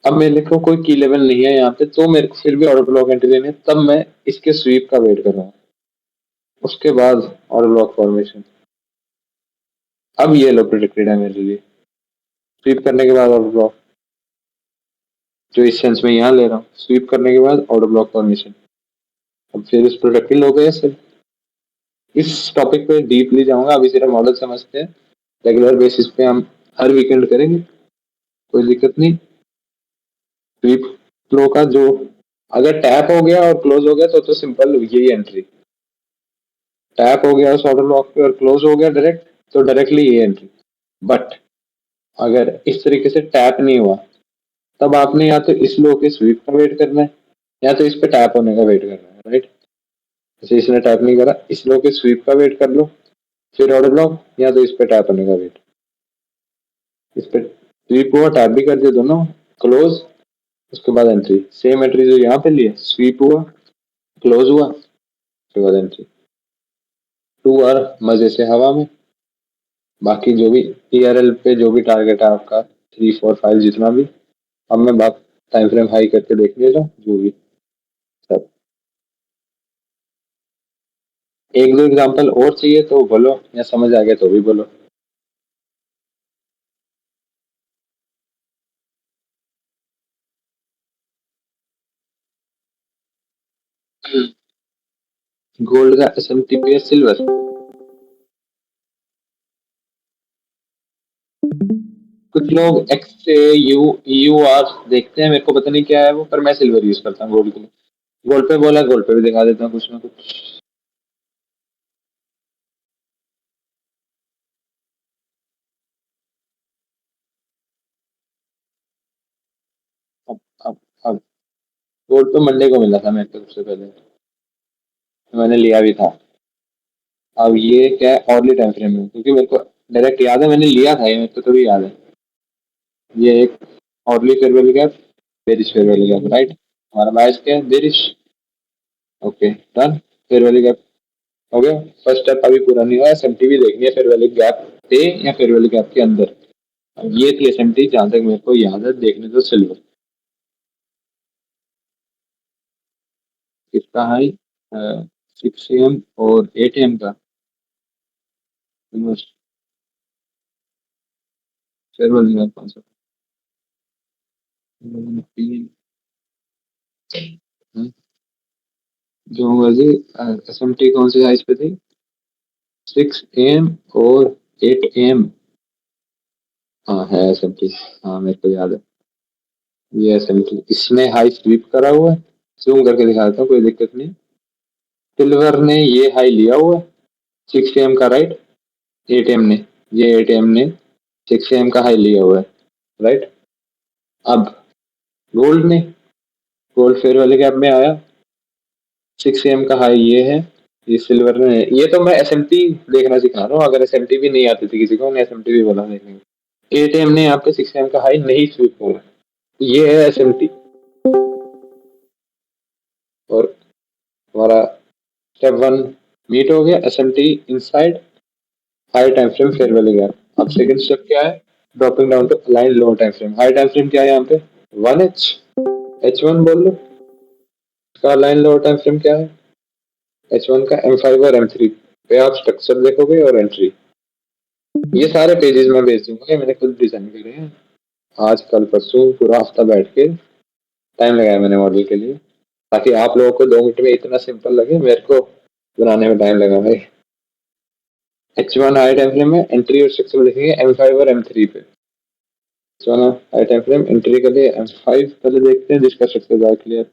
अब मेरे को कोई की लेवल नहीं है यहाँ पे, तो मेरे को फिर भी ऑर्डर ब्लॉक एंट्री देनी है, तब मैं इसके स्वीप का वेट कर रहा हूँ, उसके बाद ऑर्डर ब्लॉक फॉर्मेशन। अब ये लो प्रोटेक्टेड है मेरे लिए, स्वीप करने के बाद ऑर्डर ब्लॉक, जो इस सेंस में यहाँ ले रहा हूँ, स्वीप करने के बाद ऑर्डर ब्लॉक फॉर्मेशन। अब फिर उस प्रोटेक्टेड हो गया सर। इस टॉपिक पे डीपली जाऊंगा, अभी सिर्फ मॉडल समझते हैं, रेगुलर बेसिस पे हम हर वीकेंड करेंगे, कोई दिक्कत नहीं। स्वीप फ्लो का जो, अगर टैप हो गया और क्लोज हो गया तो सिंपल यही एंट्री, टैप हो गया उस ऑर्डर ब्लॉक पे और क्लोज हो गया डायरेक्ट, तो डायरेक्टली ये एंट्री। बट अगर इस तरीके से टैप नहीं हुआ, तब आपने या तो इस लो के स्वीप का वेट करना है या तो इस पे टैप होने का वेट करना है राइट। जैसे इसने टैप नहीं करा, इस लो के स्वीप का वेट कर लो, फिर ऑर्डर ब्लॉक, या तो इस पे टैप होने का वेट, इस पे स्वीप हुआ टैप भी कर दिया दोनों, क्लोज, उसके बाद एंट्री, सेम एंट्री जो यहाँ पे लिए, स्वीप हुआ क्लोज हुआ उसके बाद एंट्री। 2 आवर मजे से हवा में, बाकी जो भी ERL पे जो भी टारगेट है आपका 3 4 5 जितना भी, अब मैं बात टाइम फ्रेम हाई करके देख लेना जो भी सब। एक दो एग्जांपल और चाहिए तो बोलो, या समझ आ गया तो भी बोलो। गोल्ड का एसएमटी या सिल्वर? कुछ लोग एक्स से यू आर देखते हैं, मेरे को पता नहीं क्या है वो, पर मैं सिल्वर यूज करता हूँ गोल्ड के लिए। गोल्ड पे बोला, गोल्ड पे भी दिखा देता हूँ कुछ ना कुछ। अब अब अब गोल्ड पे मंडे को मिला था मेरे को सबसे पहले, मैंने लिया भी था। अब ये क्या है, ऑर्ली टाइम फ्रेम में, क्योंकि मेरे को डायरेक्ट याद है मैंने लिया था ये, मेरे को तभी याद है। ये एक hourly farewell gap, bearish farewell gap, right. हमारा बायस क्या है, bearish. Okay, done. Farewell gap हो गया। फर्स्ट स्टेप अभी पूरा नहीं हुआ, एसएमटी भी देखनी है फेयरवेल गैप पे या फेयरवेल गैप के अंदर। अब ये थी एसएमटी, जहां तक मेरे को याद है, देखने तो सिल्वर। किसका हाई? 6 AM और 8 AM का फेयरवेल गैप कौन सा? जो होगा जी, एसएमटी कौन से हाइस पे थी? 6 AM और 8 AM। हाँ है एसएमटी, हाँ मेरे को याद है। ये एसएमटी, इसने हाई स्वीप करा हुआ है। जूम करके दिखा देता हूँ, कोई दिक्कत नहीं। सिल्वर ने ये हाई लिया हुआ है 6 AM का, राइट। 8 AM ने, ये 8 AM ने 6 AM का हाई लिया हुआ है, राइट। अब गोल्ड ने, गोल्ड फेयर वाले गैप में आया, 6 AM का हाई ये है। ये सिल्वर ने, ये तो मैं एसएमटी देखना सिखा रहा हूँ, अगर एसएमटी भी नहीं आती थी किसी को, मैं एसएमटी भी बोला देखने को। 8 AM ने यहाँ पे 6 AM का हाई नहीं स्वीप हुआ, ये है एसएमटी। और हमारा स्टेप 1 मीट हो गया, SMT inside high time frame fair value gap. अब सेकंड स्टेप क्या है, dropping down to align lower time frame. High time frame क्या है यहाँ पे, 1H, H1 बोल लो। इसका अलाइन लोअर टाइम फ्रेम क्या है, H1 का M5 और M3 पे आप स्ट्रक्चर देखोगे और एंट्री। ये सारे पेजेस मैं भेज दूंगा, ये मैंने खुद डिजाइन करे हैं। आज कल परसों पूरा हफ्ता बैठ के टाइम लगाया मैंने मॉडल के लिए, ताकि आप लोगों को 2 मिनट में इतना सिंपल लगे, मेरे को बनाने में टाइम लगा भाई। H1 हाई टाइम फ्रेम में एंट्री और स्ट्रक्चर देखेंगे M5 और M3 पे। चलो हाई टाइम फ्रेम एंट्री के लिए M5 पहले देखते हैं, जिसका स्ट्रक्चर जाए क्लियर।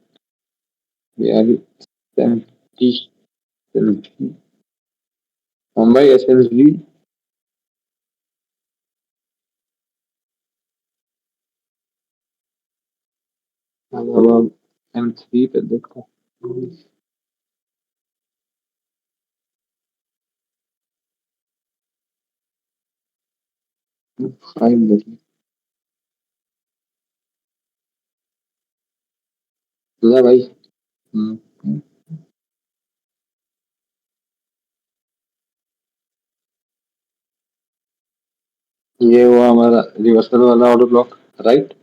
मुंबई SSV। अब M3 पे देखो, फाइव देखिए भाई। हम्म, ये हुआ हमारा रिवर्सल वाला ऑर्डर ब्लॉक, राइट।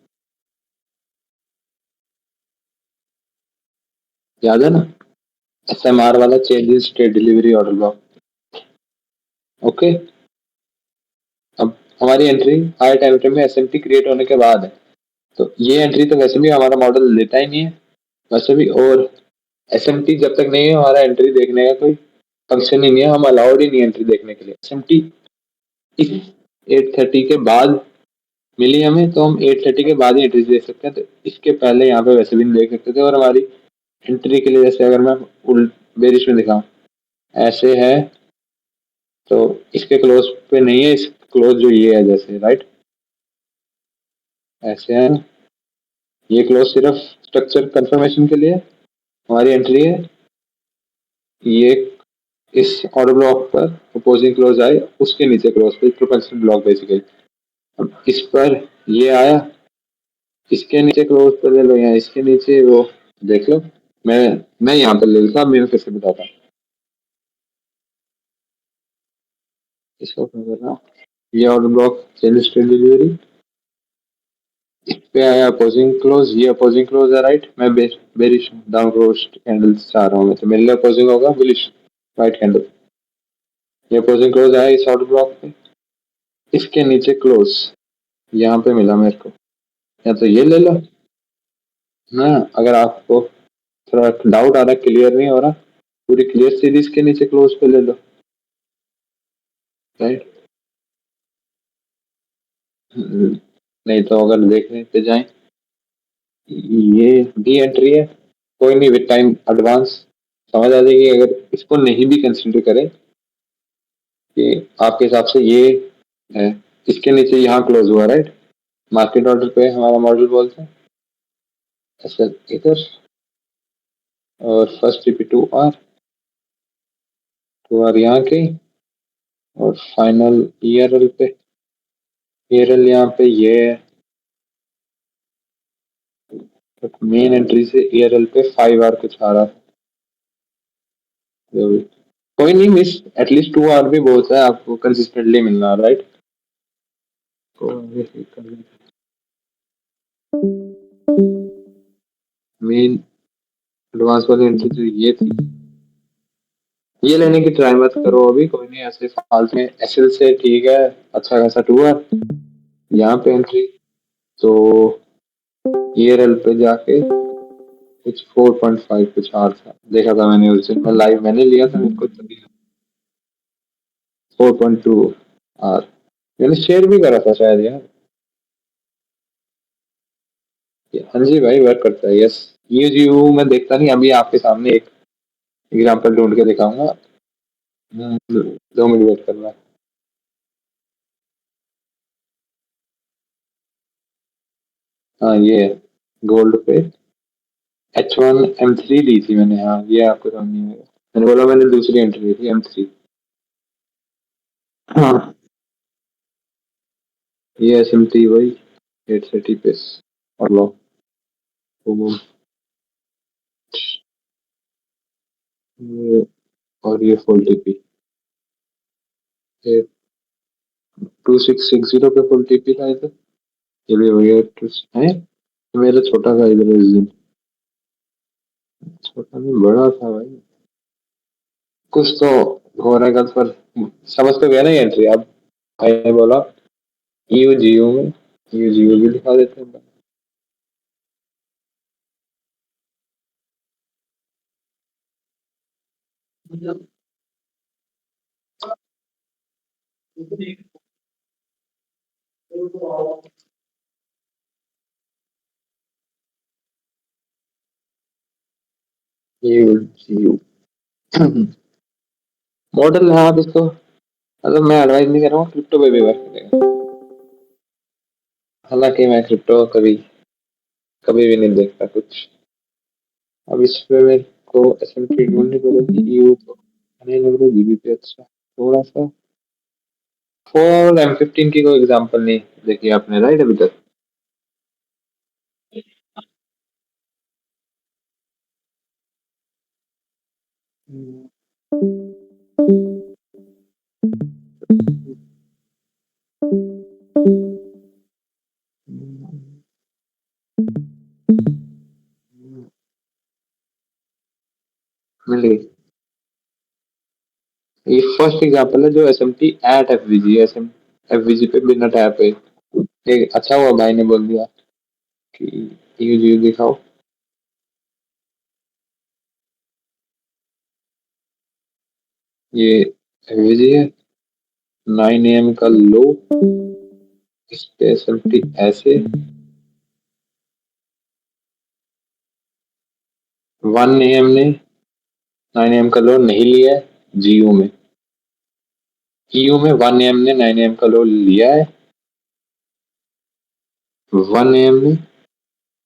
याद है ना, SMR वाला change in state delivery order block. Okay. अब हमारी एंट्री हाई टाइम फ्रेम में एसएमटी क्रिएट होने के बाद है, तो ये एंट्री तो वैसे भी हमारा मॉडल लेता ही नहीं है वैसे भी। और एसएमटी जब तक नहीं है, हमारा एंट्री देखने का कोई फंक्शन ही नहीं है, हम अलाउड ही नहीं एंट्री देखने के लिए। एसएमटी इस 8:30 के बाद मिली हमें, तो हम 8:30 के बाद ही एंट्री देख सकते हैं, तो इसके पहले यहाँ पे वैसे भी नहीं देख सकते थे। और हमारी एंट्री के लिए, जैसे अगर मैं उल्ट बेरिश में दिखाऊं, ऐसे है, तो इसके क्लोज पे नहीं है, इस क्लोज जो ये है जैसे, राइट, ऐसे है। ये क्लोज सिर्फ स्ट्रक्चर कंफर्मेशन के लिए, हमारी एंट्री है ये, इस ऑर्डर ब्लॉक पर अपोजिंग क्लोज आए, उसके नीचे क्लोज पे प्रोपेंसिटी ब्लॉक बेसिकली। अब इस पर ये आया, इसके नीचे क्लोज पर ले लो, या इसके नीचे वो देख लो। मैं मैं यहाँ पर ले लेता, मैं फिर से बताता हूँ इसको क्या करना। ये order block change state delivery, इस पे आया अपोजिंग क्लोज, ये अपोजिंग क्लोज है राइट, मैं बेरिश डाउन क्लोज कैंडल्स चाह रहा हूँ, तो मेरे लिए अपोजिंग होगा बुलिश वाइट कैंडल। ये अपोजिंग क्लोज आया इस ऑर्डर ब्लॉक पे, इसके नीचे क्लोज यहाँ पे मिला मेरे को, या तो ये ले लो ना। अगर आपको थोड़ा डाउट आ रहा है, क्लियर नहीं हो रहा, पूरी क्लियर सीरीज के नीचे क्लोज पे ले लो राइट। नहीं तो अगर देखने पे जाए, ये डी एंट्री है, कोई नहीं, विद टाइम एडवांस समझ आ जाएगी। अगर इसको नहीं भी कंसिडर करें कि आपके हिसाब से ये है, इसके नीचे यहाँ क्लोज हुआ राइट, मार्केट ऑर्डर पे हमारा मॉडल बोलते हैं ऐसा इधर, और फर्स्ट टीपी 2 आर यहाँ की, और फाइनल ईआरएल पे, ईआरएल यहाँ पे ये है, मेन एंट्री से ईआरएल पे 5 आर कुछ आ रहा है, जो भी कोई नहीं मिस, एटलीस्ट 2 आर भी बहुत है, आपको कंसिस्टेंटली मिलना राइट। मेन एडवांस वाली एंट्री तो ये थी, ये लेने की ट्राई मत करो अभी, कोई नहीं, ऐसे फालतू में एसएल से ठीक है, अच्छा खासा 2 आर यहाँ पे एंट्री, तो ईआरएल पे जाके कुछ 4.5 कुछ आर था, देखा था मैंने उस दिन, मैं लाइव मैंने लिया था, मेरे को तभी 4.2 आर मैंने शेयर भी करा था शायद यार। हाँ जी भाई, वर्क करता है, यस। यू मैं देखता नहीं, अभी आपके सामने एक एग्जांपल ढूंढ के दिखाऊंगा। 2 मिनट वेट करना। हाँ ये गोल्ड पे H1 M3 ली थी मैंने, हाँ ये आपको समझ नहीं आएगा, मैंने बोला मैंने दूसरी एंट्री ली थी M3। हाँ ये SMT वही 830 पे, और लो बूम, ये, और ये फुल टीपी 2660 पे फुल टीपी लाए थे, ये भी वही है, मेरा छोटा था इधर इस दिन, छोटा नहीं बड़ा था भाई, कुछ तो हो रहेगा, पर समझ तो गया ना एंट्री। अब भाई ने बोला यू जियो में, यू जियो भी दिखा देते हैं। यू जियो मॉडल है, आप इसको मतलब मैं एडवाइस नहीं कर रहा हूँ, क्रिप्टो पे भी वर्क करेगा, हालांकि मैं क्रिप्टो कभी कभी भी नहीं देखता कुछ। अब इस पे मेरे को एसएमटी ढूंढनी पड़ेगी, यू तो नहीं लग रहा, जीबी पे अच्छा थोड़ा सा। फोर M15 की कोई एग्जांपल नहीं देखी आपने राइट अभी तक। मिल गई, ये फर्स्ट एग्जांपल है जो SMT at FVG, SM FVG पे बिना टैप पे, एक अच्छा हुआ भाई ने बोल दिया कि यू जी दिखाओ। ये एफवीजी है, 9 AM का लो, इस पे एसएमटी ऐसे, 1 AM ने 9 AM का लो नहीं लिया है, जीयू में, ईयू में 1 AM ने 9 AM का लो लिया है, 1 AM ने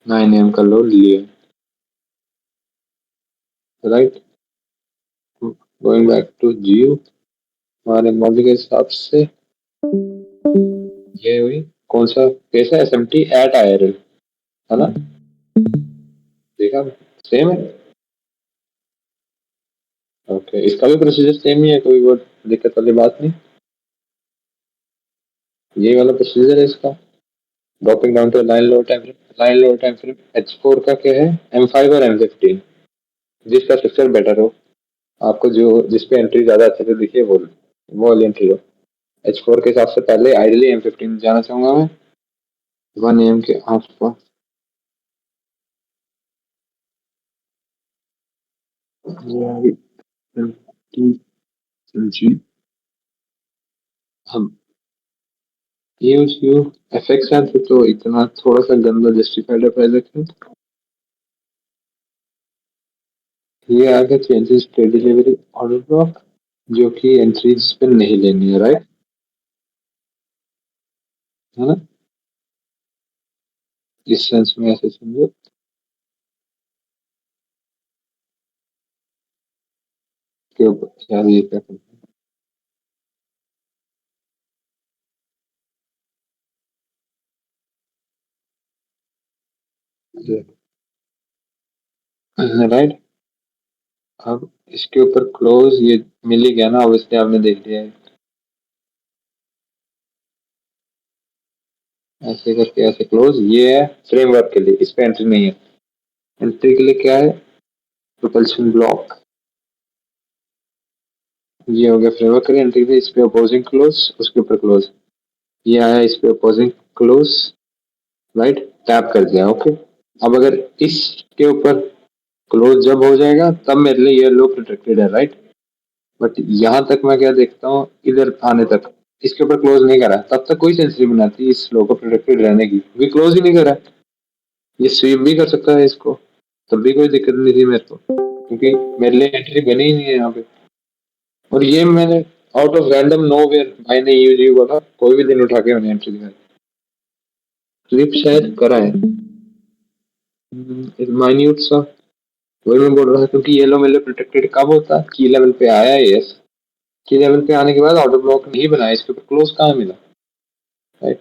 9 AM का लो लिया है राइट। गोइंग बैक टू जीयू, हमारे मॉडल के हिसाब से ये हुई, कौन सा कैसा एसएमटी एट आईआरएल है ना, देखा सेम है। ओके, इसका भी प्रोसीजर सेम ही है, कोई वो दिक्कत वाली बात नहीं, ये वाला प्रोसीजर है इसका। Dropping down to line lower time frame H4 का क्या है, M5 और M15, जिसका स्ट्रक्चर बेटर हो, आपको जो जिस पे एंट्री ज्यादा अच्छे से दिखे वो वाली एंट्री हो। H4 के हिसाब से पहले आइडियली M15 जाना चाहूंगा मैं 1 AM के आसपास। जी, हम यू एफएक्स है तो इतना थोड़ा सा गंदा जस्टिफाइड है प्राइस एक्शन। ये आ गया changes trade delivery order block, जो कि एंट्रीज पे नहीं लेनी है, राइट, है ना, इस सेंस में ऐसे समझो। के ऊपर यार ये क्या करना है, राइट। अब इसके ऊपर क्लोज ये मिल ही गया ना, ऑब्वियसली आपने देख लिया है, ऐसे करके ऐसे क्लोज, ये है फ्रेमवर्क के लिए, इस पे एंट्री नहीं है। एंट्री के लिए क्या है, प्रोपल्शन ब्लॉक, ये हो गया फ्रेमवर्क के लिए एंट्री के लिए। इस पे अपोजिंग क्लोज, उसके ऊपर क्लोज, ये आया इस पे अपोजिंग क्लोज, राइट, टैप कर दिया, ओके। अब अगर इसके ऊपर क्लोज जब हो जाएगा तब मेरे लिए ये लो प्रोटेक्टेड है, राइट। बट यहाँ तक मैं क्या देखता हूँ, इधर आने तक इसके ऊपर क्लोज नहीं करा, तब तक कोई सेंस नहीं बनाती इस लो को प्रोटेक्टेड रहने की, क्योंकि क्लोज ही नहीं करा। ये स्वीप भी कर सकता है इसको, तब भी कोई दिक्कत नहीं थी मेरे को, क्योंकि मेरे लिए एंट्री बनी ही नहीं है यहाँ पे। और ये मैंने out of random nowhere भाई ने यूज यू बोला, कोई भी दिन उठा के मैंने एंट्री दिखाई, स्वीप शायद करा है माइन्यूट सा, वही मैं बोल रहा था, क्योंकि येलो मेरे लिए प्रोटेक्टेड कब होता है, की लेवल पे आया है, यस, की लेवल पे आने के बाद ऑर्डर ब्लॉक नहीं बनाया, इसके ऊपर क्लोज कहाँ मिला, राइट।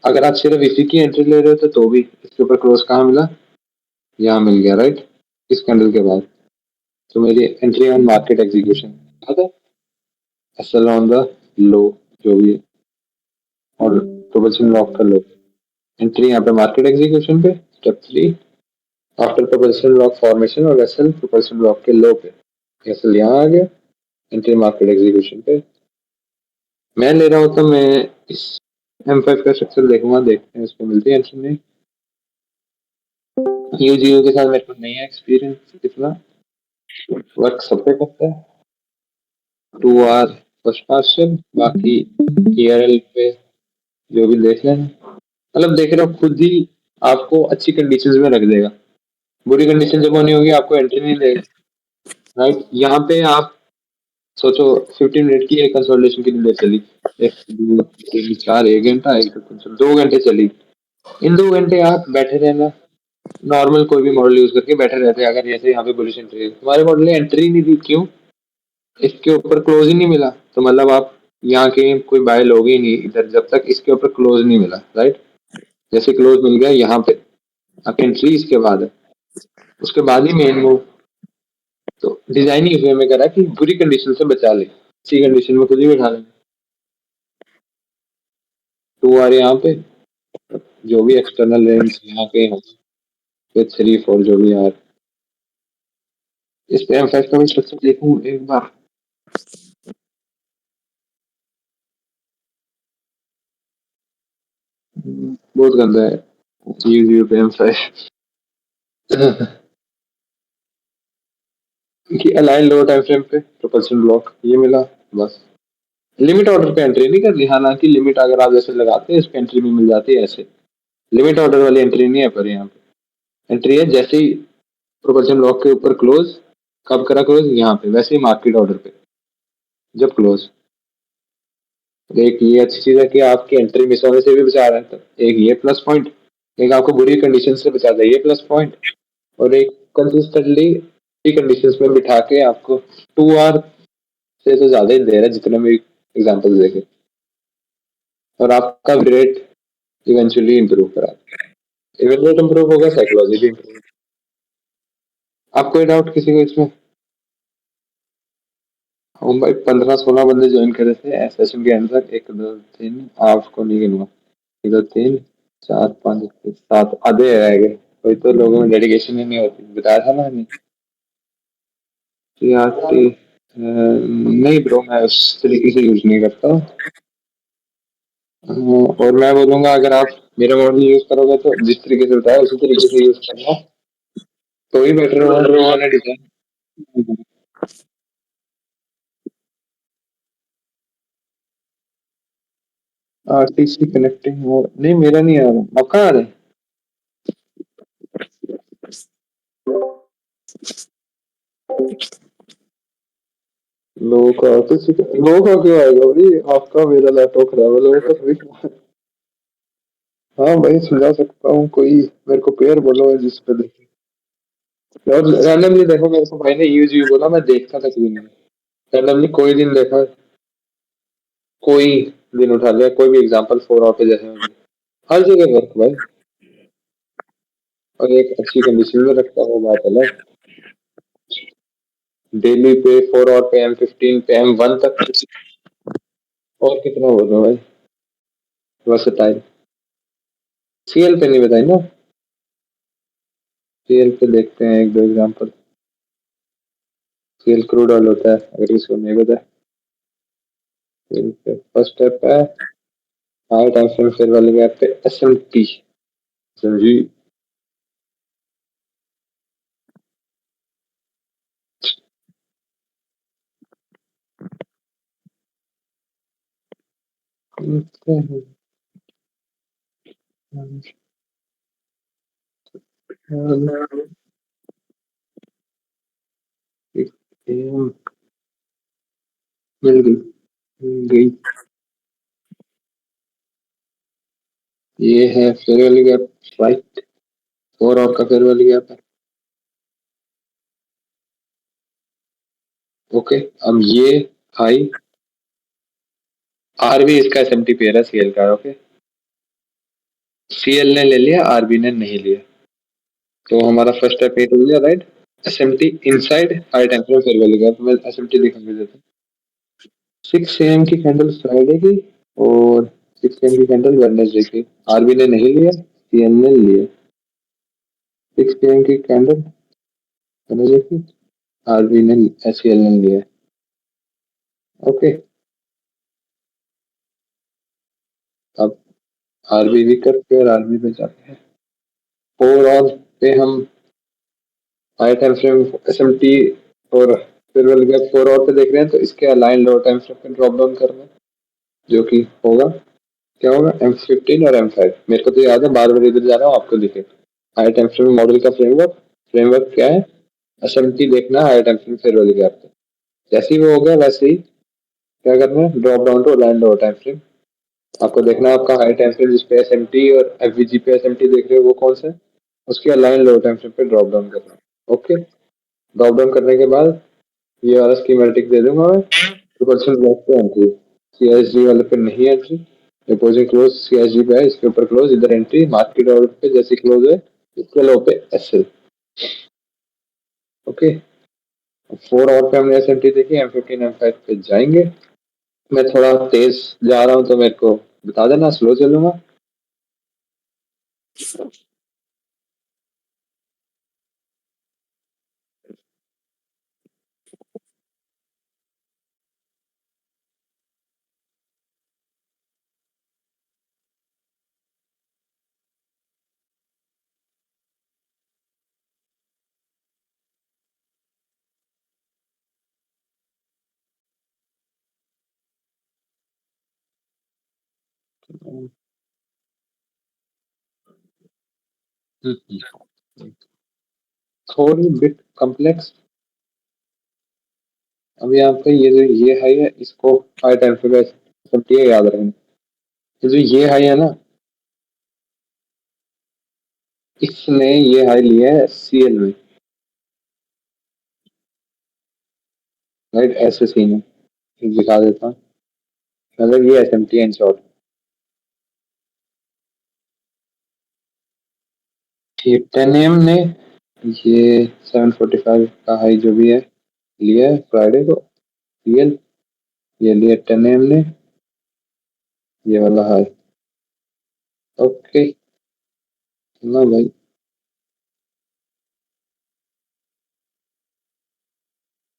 अगर आप सिर्फ इसी की एंट्री ले रहे थे तो भी इसके ऊपर क्लोज कहाँ मिला, यहाँ मिल गया, राइट, इस कैंडल के बाद। तो मेरी एंट्री ऑन मार्केट एग्जीक्यूशन आता, एसएल ऑन द लो, जो भी है, और प्रोपोर्शन लॉक कर लो, एंट्री यहाँ पे मार्केट एग्जीक्यूशन पे, step 3 after proportion lock formation और एसएल प्रोपोर्शन लॉक के लो पे, एसएल यहाँ आ गया, एंट्री मार्केट एग्जीक्यूशन पे। मैं ले रहा हूँ तो मैं इस M5 का स्ट्रक्चर देखूंगा, देखते हैं इसको मिलती है एंट्री नहीं। यूजीओ के साथ मेरे को नहीं है एक्सपीरियंस इतना, वर्क सब पे करता है, 2 आवर फर्स्ट पार्शियल, बाकी ईआरएल पे जो भी देख लेना, मतलब देख रहे हो खुद ही आपको अच्छी कंडीशंस में रख देगा, बुरी कंडीशन जब होनी होगी आपको एंट्री नहीं देगा, राइट। यहाँ पे आप सोचो 15 मिनट की एक कंसोलिडेशन कितनी देर चली, 1 2 3 4, 1 घंटा, 2 घंटे चली। इन 2 घंटे आप बैठे रहना, नॉर्मल कोई भी मॉडल यूज करके बैठे रहते हैं, अगर जैसे यहाँ पे बुलिश एंट्री है, तुम्हारे मॉडल ने एंट्री नहीं दी, क्यों, इसके ऊपर क्लोज ही नहीं मिला, तो मतलब आप यहाँ के कोई बाय लोगे ही नहीं इधर जब तक इसके ऊपर क्लोज नहीं मिला, राइट। जैसे क्लोज मिल गया यहाँ पे, अब एंट्री इसके बाद है, उसके बाद ही मेन मूव। तो डिजाइन ही इस वे में करा कि बुरी कंडीशन से बचा ले, अच्छी कंडीशन में खुद ही बैठा लेना। 2 आर यहाँ पे, जो भी एक्सटर्नल रेंज यहाँ के हैं, फिर 3 4 जो भी यार, इस पे M5 का भी स्ट्रक्चर देखूं एक बार। बहुत गंदा है यूट्यूब पे M5 कि अलाइन लोअर टाइम फ्रेम पे प्रोपल्शन ब्लॉक ये मिला, बस। लिमिट ऑर्डर पे एंट्री नहीं करनी, हालांकि लिमिट अगर आप जैसे लगाते हैं इस पे एंट्री भी मिल जाती है, ऐसे लिमिट ऑर्डर वाली एंट्री नहीं है, पर यहाँ पे एंट्री है जैसे ही प्रोपल्शन ब्लॉक के ऊपर क्लोज, कब करा क्लोज, यहाँ पे, वैसे ही मार्केट ऑर्डर पे जब क्लोज। एक ये अच्छी चीज है कि आपकी एंट्री मिस होने से भी बचा रहा है, तो एक ये प्लस पॉइंट, एक आपको बुरी कंडीशन से बचाता है, ये प्लस पॉइंट, और एक कंसिस्टेंटली कंडीशंस में बिठा के आपको 2 आवर से तो ज्यादा ही दे रहा है जितने भी एग्जांपल देखे, और आपका रेट इवेंचुअली इंप्रूव करा, इवेंट रेट इंप्रूव होगा, साइकोलॉजी भी improve। आप कोई डाउट किसी को इसमें, हम भाई 15 16 बंदे ज्वाइन करे थे सेशन के अंदर, 1 2 3 आपको नहीं गिनूंगा, दो तीन चार पाँच छः सात आधे रह गए। कोई तो लोगों में डेडिकेशन ही नहीं होती, बताया था ना मैंने। आती नहीं ब्रो, मैं उस तरीके से यूज नहीं करता। और मैं बोलूंगा अगर आप मेरा मॉडल यूज करोगे तो जिस तरीके से बताया उसी तरीके से यूज करना, तो ही बेटर होगा जो मैंने डिजाइन। आरटीसी कनेक्टिंग हो नहीं, मेरा नहीं आ रहा, आपका आ रहा है? लोगों का आरटीसी, लोगों का क्यों आएगा भाई? आपका मेरा लैपटॉप खराब है, लोगों का थोड़ी खराब है। हाँ भाई सुझा सकता हूँ, कोई मेरे को पेयर बोलो जिस पे देखे। और रैंडमली देखो, मेरे को भाई ने यूज यू बोला, मैं देखता था कभी नहीं। रैंडमली कोई दिन देखा, कोई दिन उठा लिया, कोई भी एग्जांपल फोर आउट पे जैसे होंगे, हर जगह वर्क भाई। और एक अच्छी कंडीशन में रखता है वो बात अलग। डेली पे फोर आउट पे M15 पे M1 तक, और कितना बोलो भाई, वर्सेटाइल। सीएल पे नहीं बताई ना, सीएल पे देखते हैं एक दो एग्जांपल। सीएल क्रूड ऑयल होता है अगर किसी को नहीं पता। सीएल पे फर्स्ट स्टेप है हाई टाइम फ्रेम फेयर वाले गैप पे एसएमटी, समझी? देखते हैं। मिल गई, मिल गई। ये है फेयर वाली गैप, राइट। फोर आउट का फेयर वाली गैप है। ओके, अब ये हाई आर भी इसका एसएमटी पेयर है सीएल का। ओके, सीएल ने ले लिया, आरबी ने नहीं लिया, तो हमारा फर्स्ट स्टेप एट हो गया, right. SMT inside high temperature fair value gap में एसएमटी दिखाई देता है। 6 AM की कैंडल फ्राइडे की और 6 AM की कैंडल वेडनेसडे की। आरबी ने नहीं लिया, सीएल ने लिया। 6 AM की कैंडल वेडनेसडे की, आरबी ने एससीएल ने लिया। ओके, अब आरबी भी करते और आरबी पे जाते हैं। फोर ऑन पे हम हाई टाइम फ्रेम एसएमटी और फिर वाले गैप फोर और पे देख रहे हैं, तो इसके अलाइन लो टाइम फ्रेम पे ड्रॉप डाउन करना है, जो कि होगा क्या होगा, M15 और M5। मेरे को तो याद है, बार बार इधर जा रहा हूँ आपको दिखे। हाई टाइम फ्रेम मॉडल का फ्रेमवर्क, फ्रेमवर्क क्या है, एसएमटी देखना हाई टाइम फ्रेम फिर वाली गैप पे। जैसे ही वो हो गया वैसे ही क्या करना है, drop down to align low time frame. आपको देखना है आपका हाई टाइम फ्रेम जिसपे एसएमटी और एफवीजी पे एसएमटी देख रहे हो वो कौन सा है, उसके अलाइन लो टाइम फ्रेम पे ड्रॉप डाउन करना है। ओके, ड्रॉप डाउन करने के बाद ये वाला स्कीमेटिक दे दूंगा मैं। परसेंट ब्लॉक पे एंट्री, सीएसजी वाले पे नहीं एंट्री। डिपॉजिट क्लोज सीएसजी पे है, इसके ऊपर क्लोज, इधर एंट्री मार्केट ऑर्डर पे जैसे क्लोज है इसके लो पे एसएल। ओके, फोर और पे हमने एसएमटी देखी, M15 M5 पे जाएंगे। मैं थोड़ा तेज जा रहा हूँ तो मेरे को बता देना, स्लो चलूंगा। थोड़ी बिट कॉम्प्लेक्स। अभी आपका ये जो ये हाई है इसको हाई टाइम पे एसएमटी है, याद रखना। ये जो ये हाई है ना, इसने ये हाई लिया है सीएल में, राइट। ऐसे सीन है, दिखा देता हूँ। मतलब ये एसएमटी इन शॉर्ट, ये 10 AM ने ये 745 का हाई जो भी है लिया है फ्राइडे को, रियल। ये लिया 10 AM ने ये वाला हाई, ओके ना भाई।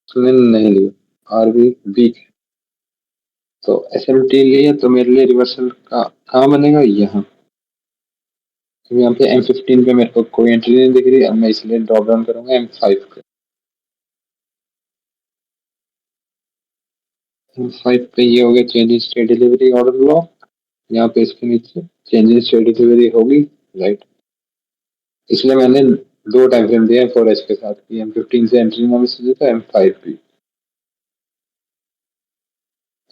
तूने नहीं लिया आरबी वीक है, तो एसएमटी लिया तो मेरे लिए रिवर्सल का कहाँ बनेगा यहाँ। तो यहाँ पे M15 पे मेरे को कोई एंट्री नहीं दिख रही, अब मैं इसलिए ड्रॉप डाउन करूंगा M5 पे। M5 पे ये हो गया change in state delivery order block. यहाँ पे इसके नीचे चेंज इन स्टेट डिलीवरी होगी, राइट। इसलिए मैंने दो टाइम फ्रेम दिए हैं 4H के साथ कि M15 से एंट्री ना मिस हो जाए, तो M5 भी।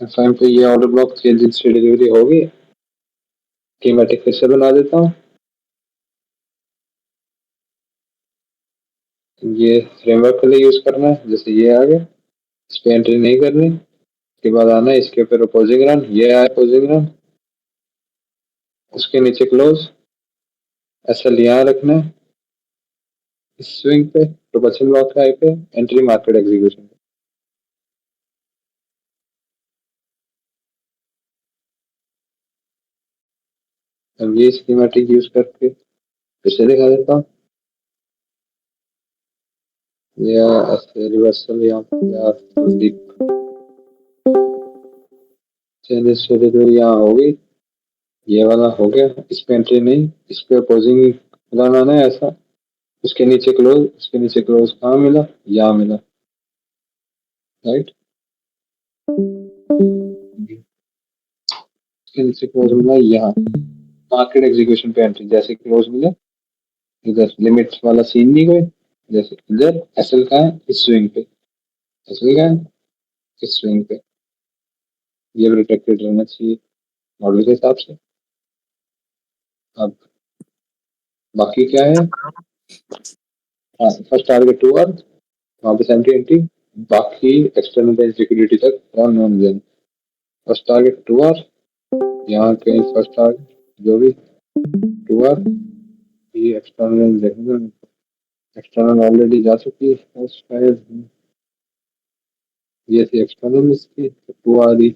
M5 पे ये order block change in state delivery होगी। स्कीमेटिक फिर से बना देता हूँ। ये फ्रेमवर्क के लिए यूज करना है, जैसे ये आ गया, इस पे एंट्री नहीं करनी। उसके बाद आना है इसके ऊपर अपोजिंग रन, ये आया अपोजिंग रन, उसके नीचे क्लोज, ऐसा यहाँ रखना है। इस स्विंग पे प्रोपल्शन ब्लॉक के आई पे एंट्री मार्केट एग्जीक्यूशन। अब ये स्कीमेटिक यूज करके फिर से दिखा देता हूँ, या ऐसे रिवर्सल या चेंजेस यहाँ हो गई। ये वाला हो गया, इस पे एंट्री नहीं, इस पे अपोजिंग रन आना है ऐसा। उसके नीचे क्लोज, उसके नीचे क्लोज कहाँ मिला, यहाँ मिला, राइट। उसके नीचे क्लोज मिला यहाँ, मार्केट एग्जीक्यूशन पे एंट्री जैसे क्लोज मिला। इधर लिमिट्स वाला सीन नहीं कोई, जैसे इधर एसएल का है इस स्विंग पे, एसएल का है इस स्विंग पे, ये प्रोटेक्टेड रहना चाहिए मॉडल के हिसाब से। अब बाकी क्या है, फर्स्ट टारगेट 2 आवर, वहां पे 70 एंट्री, बाकी एक्सटर्नल रेंज लिक्विडिटी तक 1 जन। फर्स्ट टारगेट 2 आवर, यहाँ कहीं फर्स्ट टारगेट जो भी 2 आवर, ये एक्सटर्नल रेंज देखेंगे। एक्सटर्नल ऑलरेडी जा चुकी है शायद, ये थी एक्सटर्नल इसकी, तो 2 आ रही।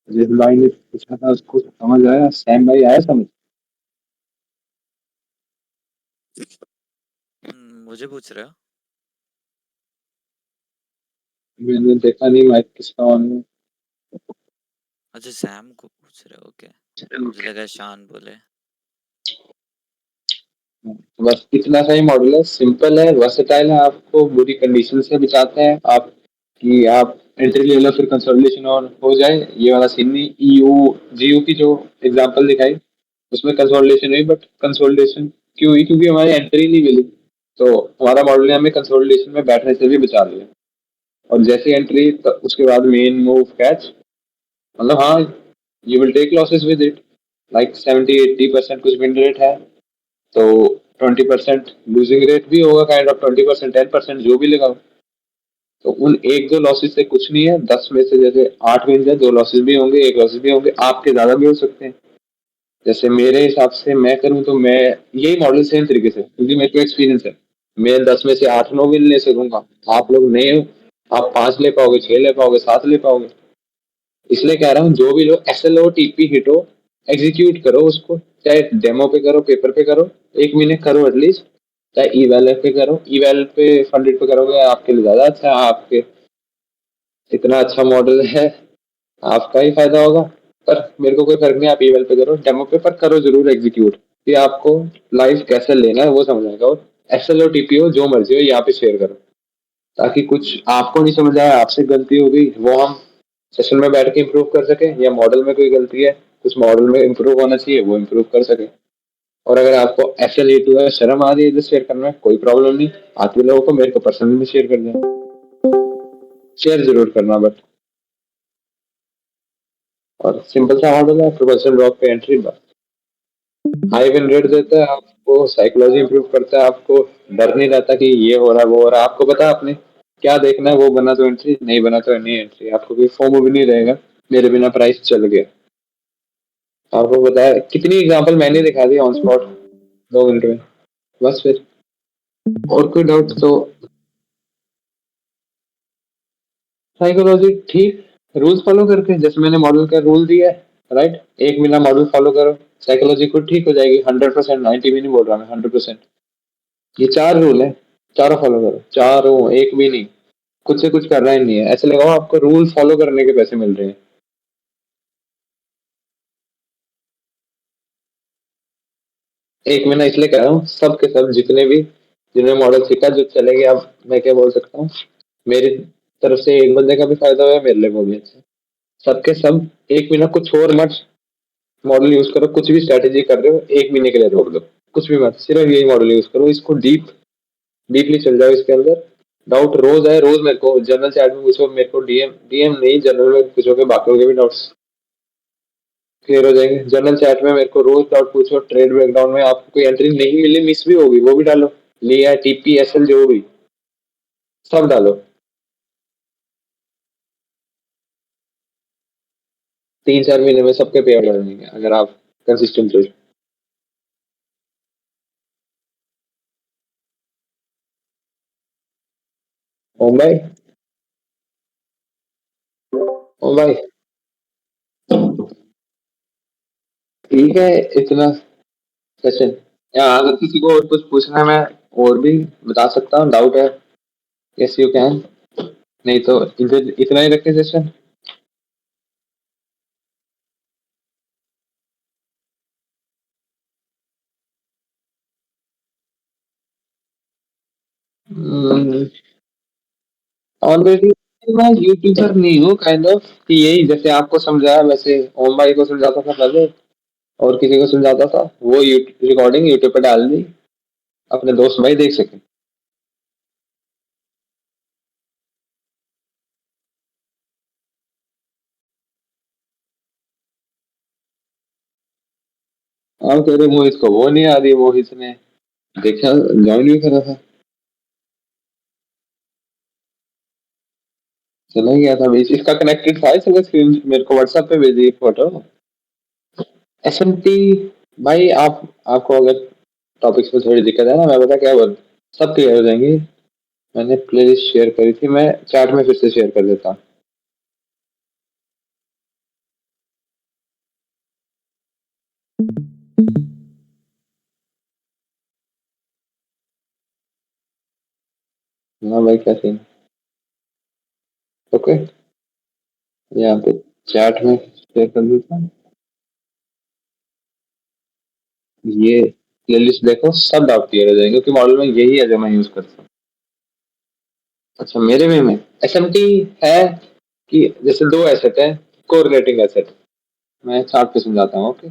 जिस भाई ने पूछा था उसको समझ आया, सैम भाई आया समझ। मुझे पूछ रहे हो? मैंने देखा नहीं माइक किसका ऑन है। अच्छा, सैम को पूछ रहे हो, ओके। मुझे लगा शान बोले। बस इतना सा ही मॉडल है, सिंपल है, वर्सेटाइल है, आपको बुरी कंडीशन से बचाते हैं आप, कि आप एंट्री ले लो फिर कंसोलिडेशन और हो जाए, ये वाला सीन नहीं। ईयू जीयू की जो एग्जांपल दिखाई उसमें कंसोलिडेशन हुई, बट कंसोलिडेशन क्यों हुई, क्योंकि हमारी एंट्री नहीं मिली, तो हमारा मॉडल ने हमें कंसोलिडेशन में बैठने से भी बचा लिया। और जैसे एंट्री तो उसके बाद मेन मूव कैच, मतलब हाँ, you will take losses with it, like 70-80% कुछ विन रेट है, तो 20% लूजिंग रेट भी होगा, काइंड ऑफ 20%, 10% जो भी लगाओ, तो उन एक दो लॉसेस से कुछ नहीं है। 10 में से जैसे 8 विन है, 2 लॉसेस भी होंगे, 1 लॉसेस भी होंगे, आपके ज्यादा भी हो सकते हैं। जैसे मेरे हिसाब से मैं करूँ तो मैं यही मॉडल सेम तरीके से, क्योंकि मेरे को एक्सपीरियंस है, मैं 10 में से 8-9 विन ले सकूंगा। आप लोग नए हो, आप 5 ले पाओगे, 6 ले पाओगे, 7 ले पाओगे। इसलिए कह रहा हूँ जो भी लोग SLO TP हिट हो, एग्जीक्यूट करो उसको, चाहे डेमो पे करो, पेपर पे करो, 1 महीने करो एटलीस्ट, चाहे ईवैल पे करो, ईवैल पे फंडेड पे करोगे आपके लिए ज्यादा अच्छा है। आपके इतना अच्छा मॉडल है, आपका ही फायदा होगा। पर मेरे को कोई फर्क नहीं, आप ईवैल पे करो, डेमो पे पर करो जरूर एग्जीक्यूट, कि आपको लाइव कैसे लेना है वो समझ आएगा। और SLO TP हो जो मर्जी हो यहाँ पे शेयर करो, ताकि कुछ आपको नहीं समझ आया, आपसे गलती हो गई, वो हम सेशन में बैठ के इम्प्रूव कर सके, या मॉडल में कोई गलती है कुछ मॉडल में इम्प्रूव होना चाहिए वो इम्प्रूव कर सके। और अगर आपको SLA2 है, शर्म आ रही है इधर शेयर करने में, कोई प्रॉब्लम नहीं, आते लोगों को मेरे को पर्सनली भी शेयर कर दें, शेयर जरूर करना बट। और सिंपल सा मॉडल है, प्रोफेशनल ब्लॉक पे एंट्री, बस हाई विन रेट देता है आपको, साइकोलॉजी इंप्रूव करता है, आपको डर नहीं रहता कि ये हो रहा है वो हो रहा है, आपको पता है आपने क्या देखना है, वो बना तो एंट्री, नहीं बना तो नहीं एंट्री, आपको कोई फॉर्म भी नहीं रहेगा मेरे बिना प्राइस चल गया। आपको पता है कितनी एग्जांपल मैंने दिखा दी ऑन स्पॉट 2 मिनट में, बस फिर और कोई डाउट तो। साइकोलॉजी ठीक, रूल्स फॉलो करके, जैसे मैंने मॉडल का रूल दिया है राइट? 1 महीना मॉडल फॉलो करो, साइकोलॉजी खुद ठीक हो जाएगी 100%, 90 भी नहीं बोल रहा मैं, 100%। ये 4 रूल है, चारों फॉलो करो, चारों, एक भी नहीं। खुद से कुछ करना ही नहीं है, ऐसे लगाओ आपको रूल फॉलो करने के पैसे मिल रहे हैं। एक महीना इसलिए कह रहा हूँ, सब के सब जितने भी जिन्होंने मॉडल सीखा जो चले गए, अब मैं क्या बोल सकता हूँ, मेरी तरफ से एक बंदे का भी फायदा हुआ, मेरे लिए वो भी अच्छा। सबके सब एक महीना कुछ और मत मॉडल यूज करो, कुछ भी स्ट्रेटेजी कर रहे हो 1 महीने के लिए रोक दो, कुछ भी मत, सिर्फ यही मॉडल यूज करो, इसको डीपली चल जाओ इसके अंदर। डाउट रोज है, रोज मेरे को जनरल चैट में पूछो, मेरे को डीएम डीएम नहीं, जनरल में पूछोगे, बाकियों के भी डाउट्स क्लियर हो जाएंगे। जनरल चैट में मेरे को रोज डाउट पूछो, ट्रेड ब्रेकडाउन में आपको कोई एंट्री नहीं मिली, मिस भी होगी, वो भी डालो, लिया टीपी एसएल जो भी, सब डालो। 3-4 महीने में सबके पे आउट आ जाएंगे अगर आप कंसिस्टेंट रहो। ओ भाई, ओ भाई, ठीक है, इतना सेशन। या अगर किसी को और कुछ पूछना है, मैं और भी बता सकता हूँ, डाउट है, यस यू कैन, नहीं तो इधर इतना ही रखें सेशन। ऑलरेडी मैं यूट्यूबर नहीं हूँ, काइंड ऑफ, कि यही जैसे आपको समझाया वैसे ओम भाई को समझाता था पहले, और किसी को समझाता था, वो रिकॉर्डिंग यूट्यूब पे डाल दी, अपने दोस्त भाई देख सके। आप कह रहे मोहित को वो नहीं आ रही, मोहित ने देखा, ज्वाइन भी करा था, चला गया था बीच, इसका कनेक्टेड था, इसलिए स्क्रीन मेरे को व्हाट्सएप पे भेजी फोटो। एसएमटी, भाई आपको अगर टॉपिक्स में थोड़ी दिक्कत है ना, मैं बता क्या बोल, सब क्लियर हो जाएंगे। मैंने प्लेलिस्ट शेयर करी थी, मैं चैट में फिर से शेयर कर देता हूँ। हाँ भाई, क्या सीन, ओके, यहाँ पे चैट में शेयर कर देता हूँ। ये प्लेलिस्ट देखो, सब डाउट क्लियर हो जाएंगे, क्योंकि मॉडल में यही है जो मैं यूज करता हूँ। अच्छा, मेरे में एसएमटी है कि जैसे दो एसेट है, कोरिलेटिंग एसेट, मैं चार्ट पे समझाता हूँ, ओके।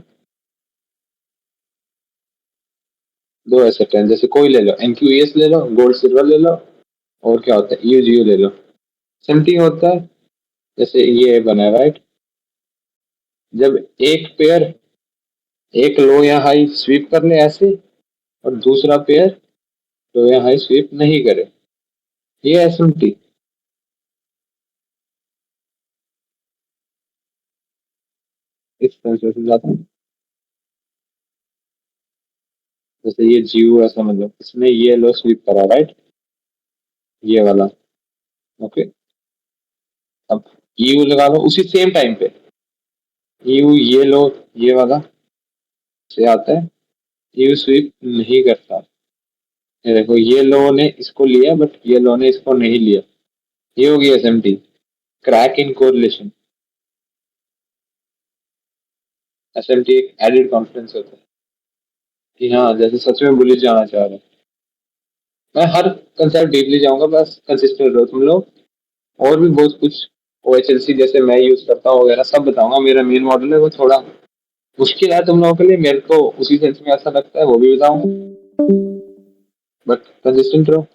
दो एसेट हैं, जैसे कोई ले लो, एनक्यूएस ले लो, गोल्ड सिल्वर ले लो, और क्या होता है, ईयूजीयू ले लो। एसएमटी होता है जैसे ये बना है, राइट, जब एक पेयर एक लो या हाई स्वीप कर ले ऐसे, और दूसरा पेयर लो या हाई स्वीप नहीं करे, ये एसएमटी। इस तरह से समझाता हूँ, जैसे ये जीव है, समझ लो इसने ये लो स्वीप करा, राइट, ये वाला, ओके। अब यू लगा लो उसी सेम टाइम पे, यू ये लो, ये वाला से आता है, यू स्वीप नहीं करता। ये देखो, ये लो ने इसको लिया, बट ये लो ने इसको नहीं लिया, ये होगी SMT, crack in correlation. SMT एक एडेड कॉन्फिडेंस होता है कि हाँ, जैसे सच में बुलिश जाना चाह रहे हैं। मैं हर कंसेप्ट डीपली जाऊंगा, बस कंसिस्टेंट रहो तुम लोग, और भी बहुत कुछ ओएचएलसी जैसे मैं यूज करता हूँ वगैरह सब बताऊंगा। मेरा मेन मॉडल है, वो थोड़ा मुश्किल है तुम लोगों के लिए, मेरे को उसी सेंस में ऐसा लगता है, वो भी बताऊंगा, बट कंसिस्टेंट रहो।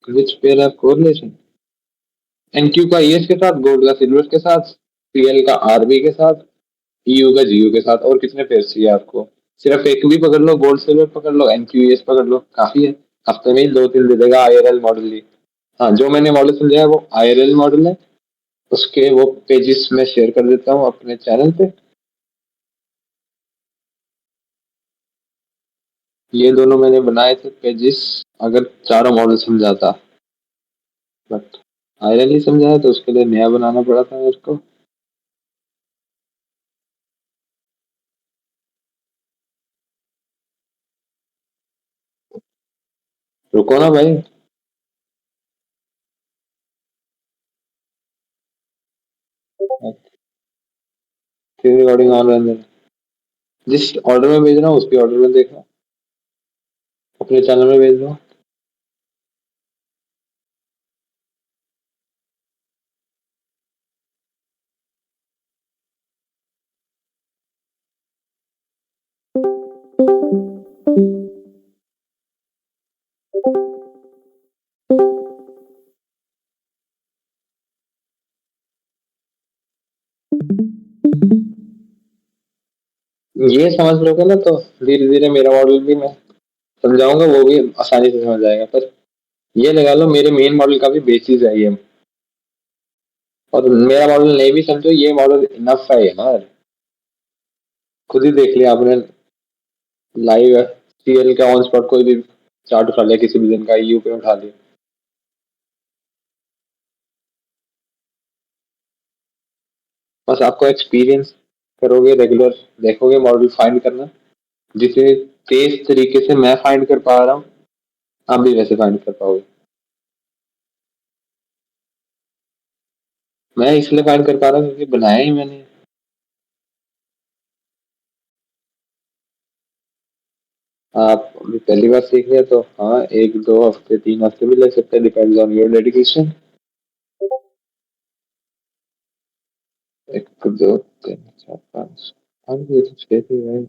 Which pair of correlation, NQ का ईएस के साथ, गोल्ड का सिल्वर के साथ, पीएल का आरबी के साथ, ईयू का जीयू के साथ, और कितने पेयर चाहिए आपको, सिर्फ एक भी पकड़ लो, गोल्ड सिल्वर पकड़ लो, एनक्यूएस पकड़ लो, काफी है। हफ्ते में ही 2-3 दे देगा आईआरएल मॉडल ही। हाँ, जो मैंने मॉडल समझाया है वो आईआरएल मॉडल है, उसके वो पेजेस में शेयर कर देता हूँ अपने चैनल पे। ये दोनों मैंने बनाए थे पेजेस, अगर चारों मॉडल समझाता, बट आयरन नहीं समझाया तो उसके लिए नया बनाना पड़ा था मेरे को। रुको ना भाई, फिर रिकॉर्डिंग ऑन रहने दे। जिस ऑर्डर में भेज रहा हूँ उसकी ऑर्डर में देखना, अपने चैनल में भेज दो। ये समझ लोगे ना तो धीरे धीरे मेरा मॉडल भी मैं समझाऊंगा, वो भी आसानी से समझ जाएगा। पर ये लगा लो मेरे मेन मॉडल का भी बेसिस है ये, और मेरा मॉडल नहीं भी समझो ये मॉडल इनफ है यार। खुद ही देख लिया आपने, लाइव सीएल का ऑन स्पॉट कोई भी चार्ट उठा लिया किसी भी दिन का, यू पे उठा लिया, बस आपको एक्सपीरियंस करोगे रेगुलर, देखोगे मॉडल फाइंड करना, जिसे तेज तरीके से मैं फाइंड कर पा रहा हूँ आप भी वैसे फाइंड कर पाओगे। मैं इसलिए फाइंड कर पा रहा हूँ क्योंकि बनाया ही मैंने। आप अभी पहली बार सीख रहे हैं तो हाँ, 1 2 हफ्ते 3 हफ्ते भी लग सकते हैं, डिपेंड्स ऑन योर डेडिकेशन। 1 2 3 4 5, हाँ ये तो 6 थी भाई।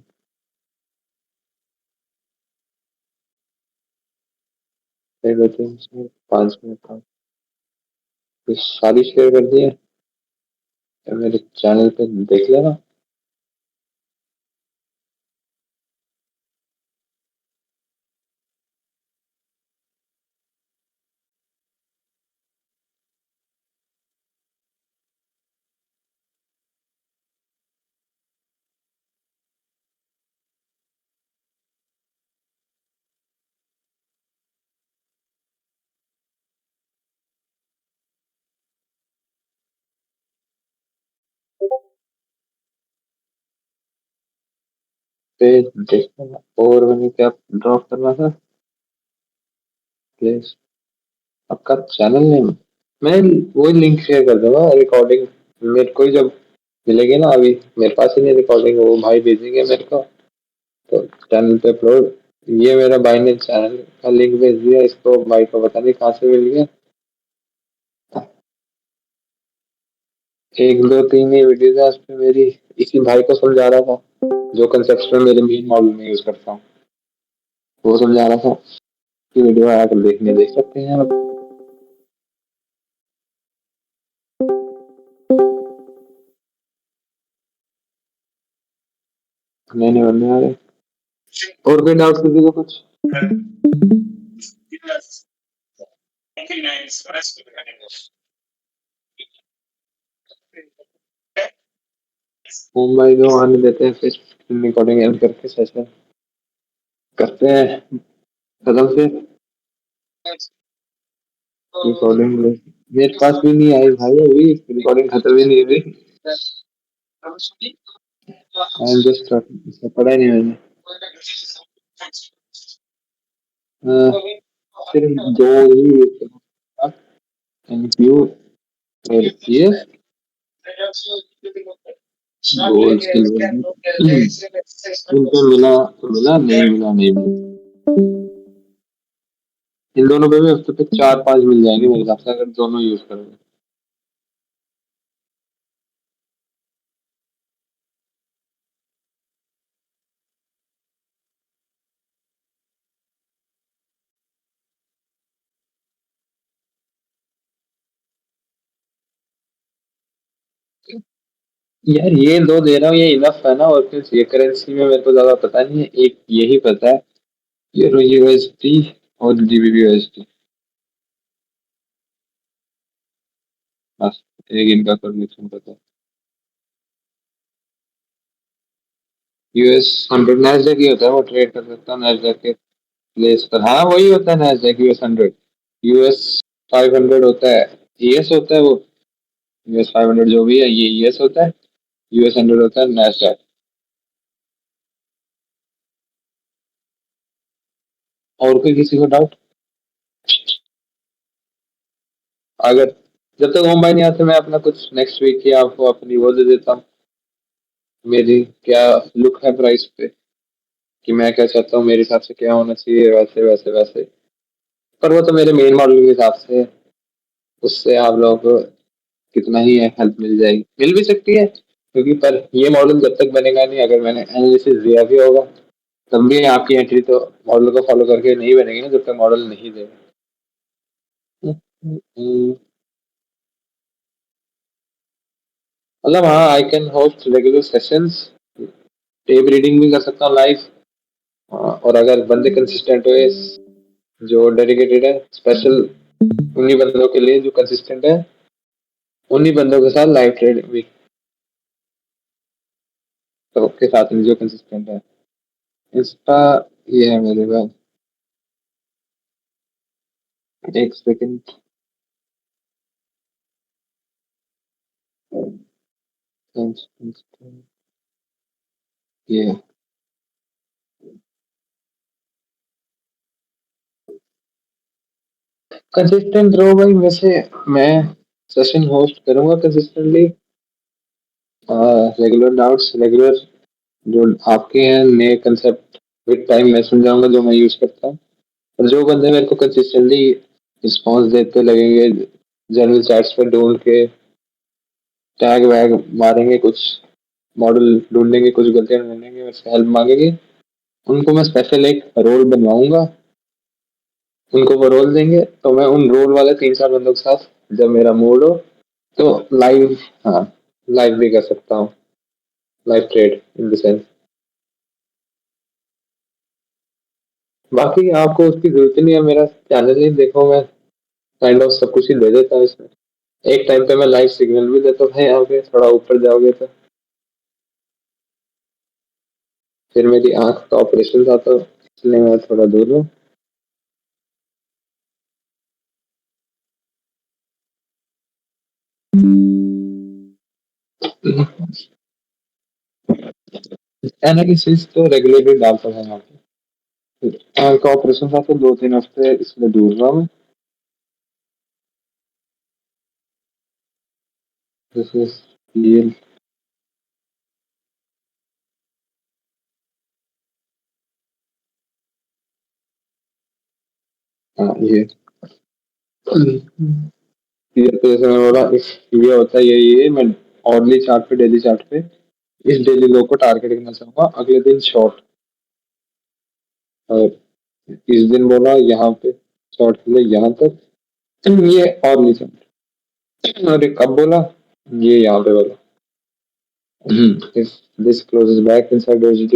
1 2 3 4 5 मिनट, ये सारी शेयर कर दी है, मेरे चैनल पे देख लेना। पे देख लेना, और मैंने क्या ड्रॉप करना था, प्लीज आपका चैनल नेम, मैं वही लिंक शेयर कर दूंगा रिकॉर्डिंग, मेरे को ही जब मिलेगी ना, अभी मेरे पास ही नहीं रिकॉर्डिंग, वो भाई भेजेंगे मेरे को तो चैनल पे अपलोड। ये मेरा भाई ने चैनल का लिंक भेज दिया, इसको भाई को पता नहीं कहाँ से मिल गया। 1 2 3 ही वीडियो है उसमें मेरी, इसी भाई को समझा रहा था जो कंसेप्ट में मेरे मेन मॉडल में यूज करता हूँ, वो समझा रहा था कि वीडियो आकर देखने देख सकते हैं आप। नहीं नहीं बनने वाले। और कोई डाउट किसी को कुछ? मुंबई को आने देते हैं, फिर रिकॉर्डिंग एंड करके सेशन करते हैं खत्म से। रिकॉर्डिंग मेरे पास भी नहीं आई भाई, अभी रिकॉर्डिंग खत्म ही नहीं हुई। आई एम जस्ट पढ़ा ही नहीं मैंने। सिर्फ दो ही एनपीयू यस गोल्ड सिल्वर इनको मिला तो मिला, नहीं मिला नहीं मिला। इन दोनों पे भी हफ्ते पे 4 5 मिल जाएंगे मेरे हिसाब से, अगर दोनों यूज करोगे। यार ये दो दे रहा हूँ ये इनफ है ना, और फिर ये करेंसी में मेरे को ज्यादा पता नहीं है, एक यही पता है, यूरो यूएसडी और जीबीपी यूएसडी, बस एक इनका कॉम्बिनेशन पता है। US 100 नैस्डैक ही होता है, वो ट्रेड कर सकता है नैस्डैक के प्लेस पर, हाँ वही होता है नैस्डैक US 100। US 500 होता है, ईएस होता है वो, US 500 जो भी है ये ईएस होता है, US 100 होता है नैस्डैक। और कोई किसी को डाउट? अगर जब तक होम बाय नहीं आते मैं अपना कुछ नेक्स्ट वीक की आपको अपनी वो दे देता हूँ, मेरी क्या लुक है प्राइस पे, कि मैं क्या चाहता हूँ, मेरे हिसाब से क्या होना चाहिए, वैसे वैसे वैसे। पर वो तो मेरे मेन मॉडल के हिसाब से है, उससे आप लोगों को कितना ही हेल्प मिल जाएगी, मिल भी सकती है, क्योंकि पर ये मॉडल जब तक बनेगा नहीं, अगर मैंने एनालिसिस दिया भी होगा तब भी आपकी एंट्री तो मॉडल को फॉलो करके नहीं बनेगी ना, जब तक मॉडल नहीं देगा। मतलब हाँ, I can host regular sessions, tape reading भी कर सकता हूँ लाइव। और अगर बंदे कंसिस्टेंट हुए, जो डेडिकेटेड है, स्पेशल उन्हीं बंदों के लिए जो कंसिस्टेंट है, उन्हीं बंदों के साथ लाइव ट्रेड भी, तो के साथ में जो कंसिस्टेंट है। इसका ये है मेरे पास, एक सेकंड, ये कंसिस्टेंट रहो भाई। वैसे मैं सेशन होस्ट करूंगा कंसिस्टेंटली, रेगुलर डाउट्स, रेगुलर जो आपके हैं नए कंसेप्ट विद टाइम मैं समझाऊंगा जो मैं यूज करता हूँ। और जो बंदे मेरे को कंसिस्टेंटली रिस्पॉन्स देते लगेंगे, जनरल चैट्स पे ढूंढ के टैग वैग मारेंगे, कुछ मॉडल ढूंढेंगे, कुछ गलतियां ढूंढेंगे, मेरे से हेल्प मांगेंगे, उनको मैं स्पेशल एक रोल बनवाऊंगा, उनको वो रोल देंगे, तो मैं उन रोल वाले 3-4 बंदों के साथ जब मेरा मूड हो तो लाइव, हाँ, लाइव भी कर सकता हूँ, live trade in the sense. बाकी आपको उसकी जरूरत ही नहीं है, मेरा चैनल ही देखो, मैं काइंड ऑफ सब कुछ ही दे देता हूँ इसमें। एक टाइम पे मैं लाइव सिग्नल भी देता था यहाँ पे, थोड़ा ऊपर जाओगे तो फिर मेरी आंख का ऑपरेशन था, तो इसलिए मैं थोड़ा दूर हूँ। एनालिसिस तो रेगुलेटरी डालता था यहाँ पे, आंख का ऑपरेशन था तो 2-3 हफ्ते इसमें दूर रहा मैं। This is real. हाँ ये तो जैसे मैं बोला, ये होता है, ये मैं ऑर्डरली चार्ट पे, डेली चार्ट पे इस डेली लो को टारगेट करना चाहूंगा, अगले दिन शॉर्ट, और इस दिन बोला यहाँ पे शॉर्ट के लिए यहाँ तक, ये और नीचे, और ये कब बोला, ये यहाँ पे बोला, if this closes back inside doji,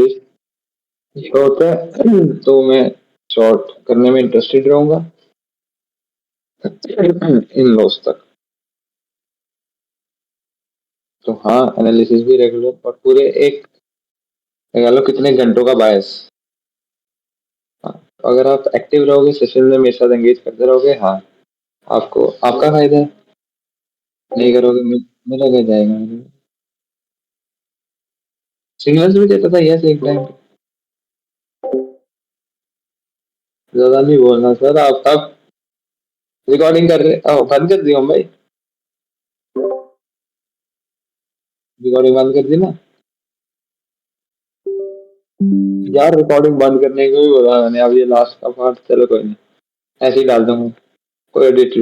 ये होता है। तो मैं शॉर्ट करने में इंटरेस्टेड रहूंगा इन लॉस तक। तो हाँ, एनालिसिस भी रेगुलर, और पूरे एक लगा लो कितने घंटों का बायस। हाँ, तो अगर आप एक्टिव रहोगे, सेशन में मेरे साथ एंगेज करते रहोगे, हाँ, आपको आपका फायदा है। नहीं करोगे, मेरा क्या जाएगा। सिग्नल्स भी देता था यस एक टाइम पे, ज्यादा नहीं बोलना सर, आप रिकॉर्डिंग कर रहे, बंद कर दिया हूँ भाई, रिकॉर्डिंग बंद कर दी ना यार, रिकॉर्डिंग बंद करने को भी बोला मैंने, अब ये लास्ट का पार्ट, चलो कोई नहीं, ऐसे ही डाल दूंगा, कोई एडिट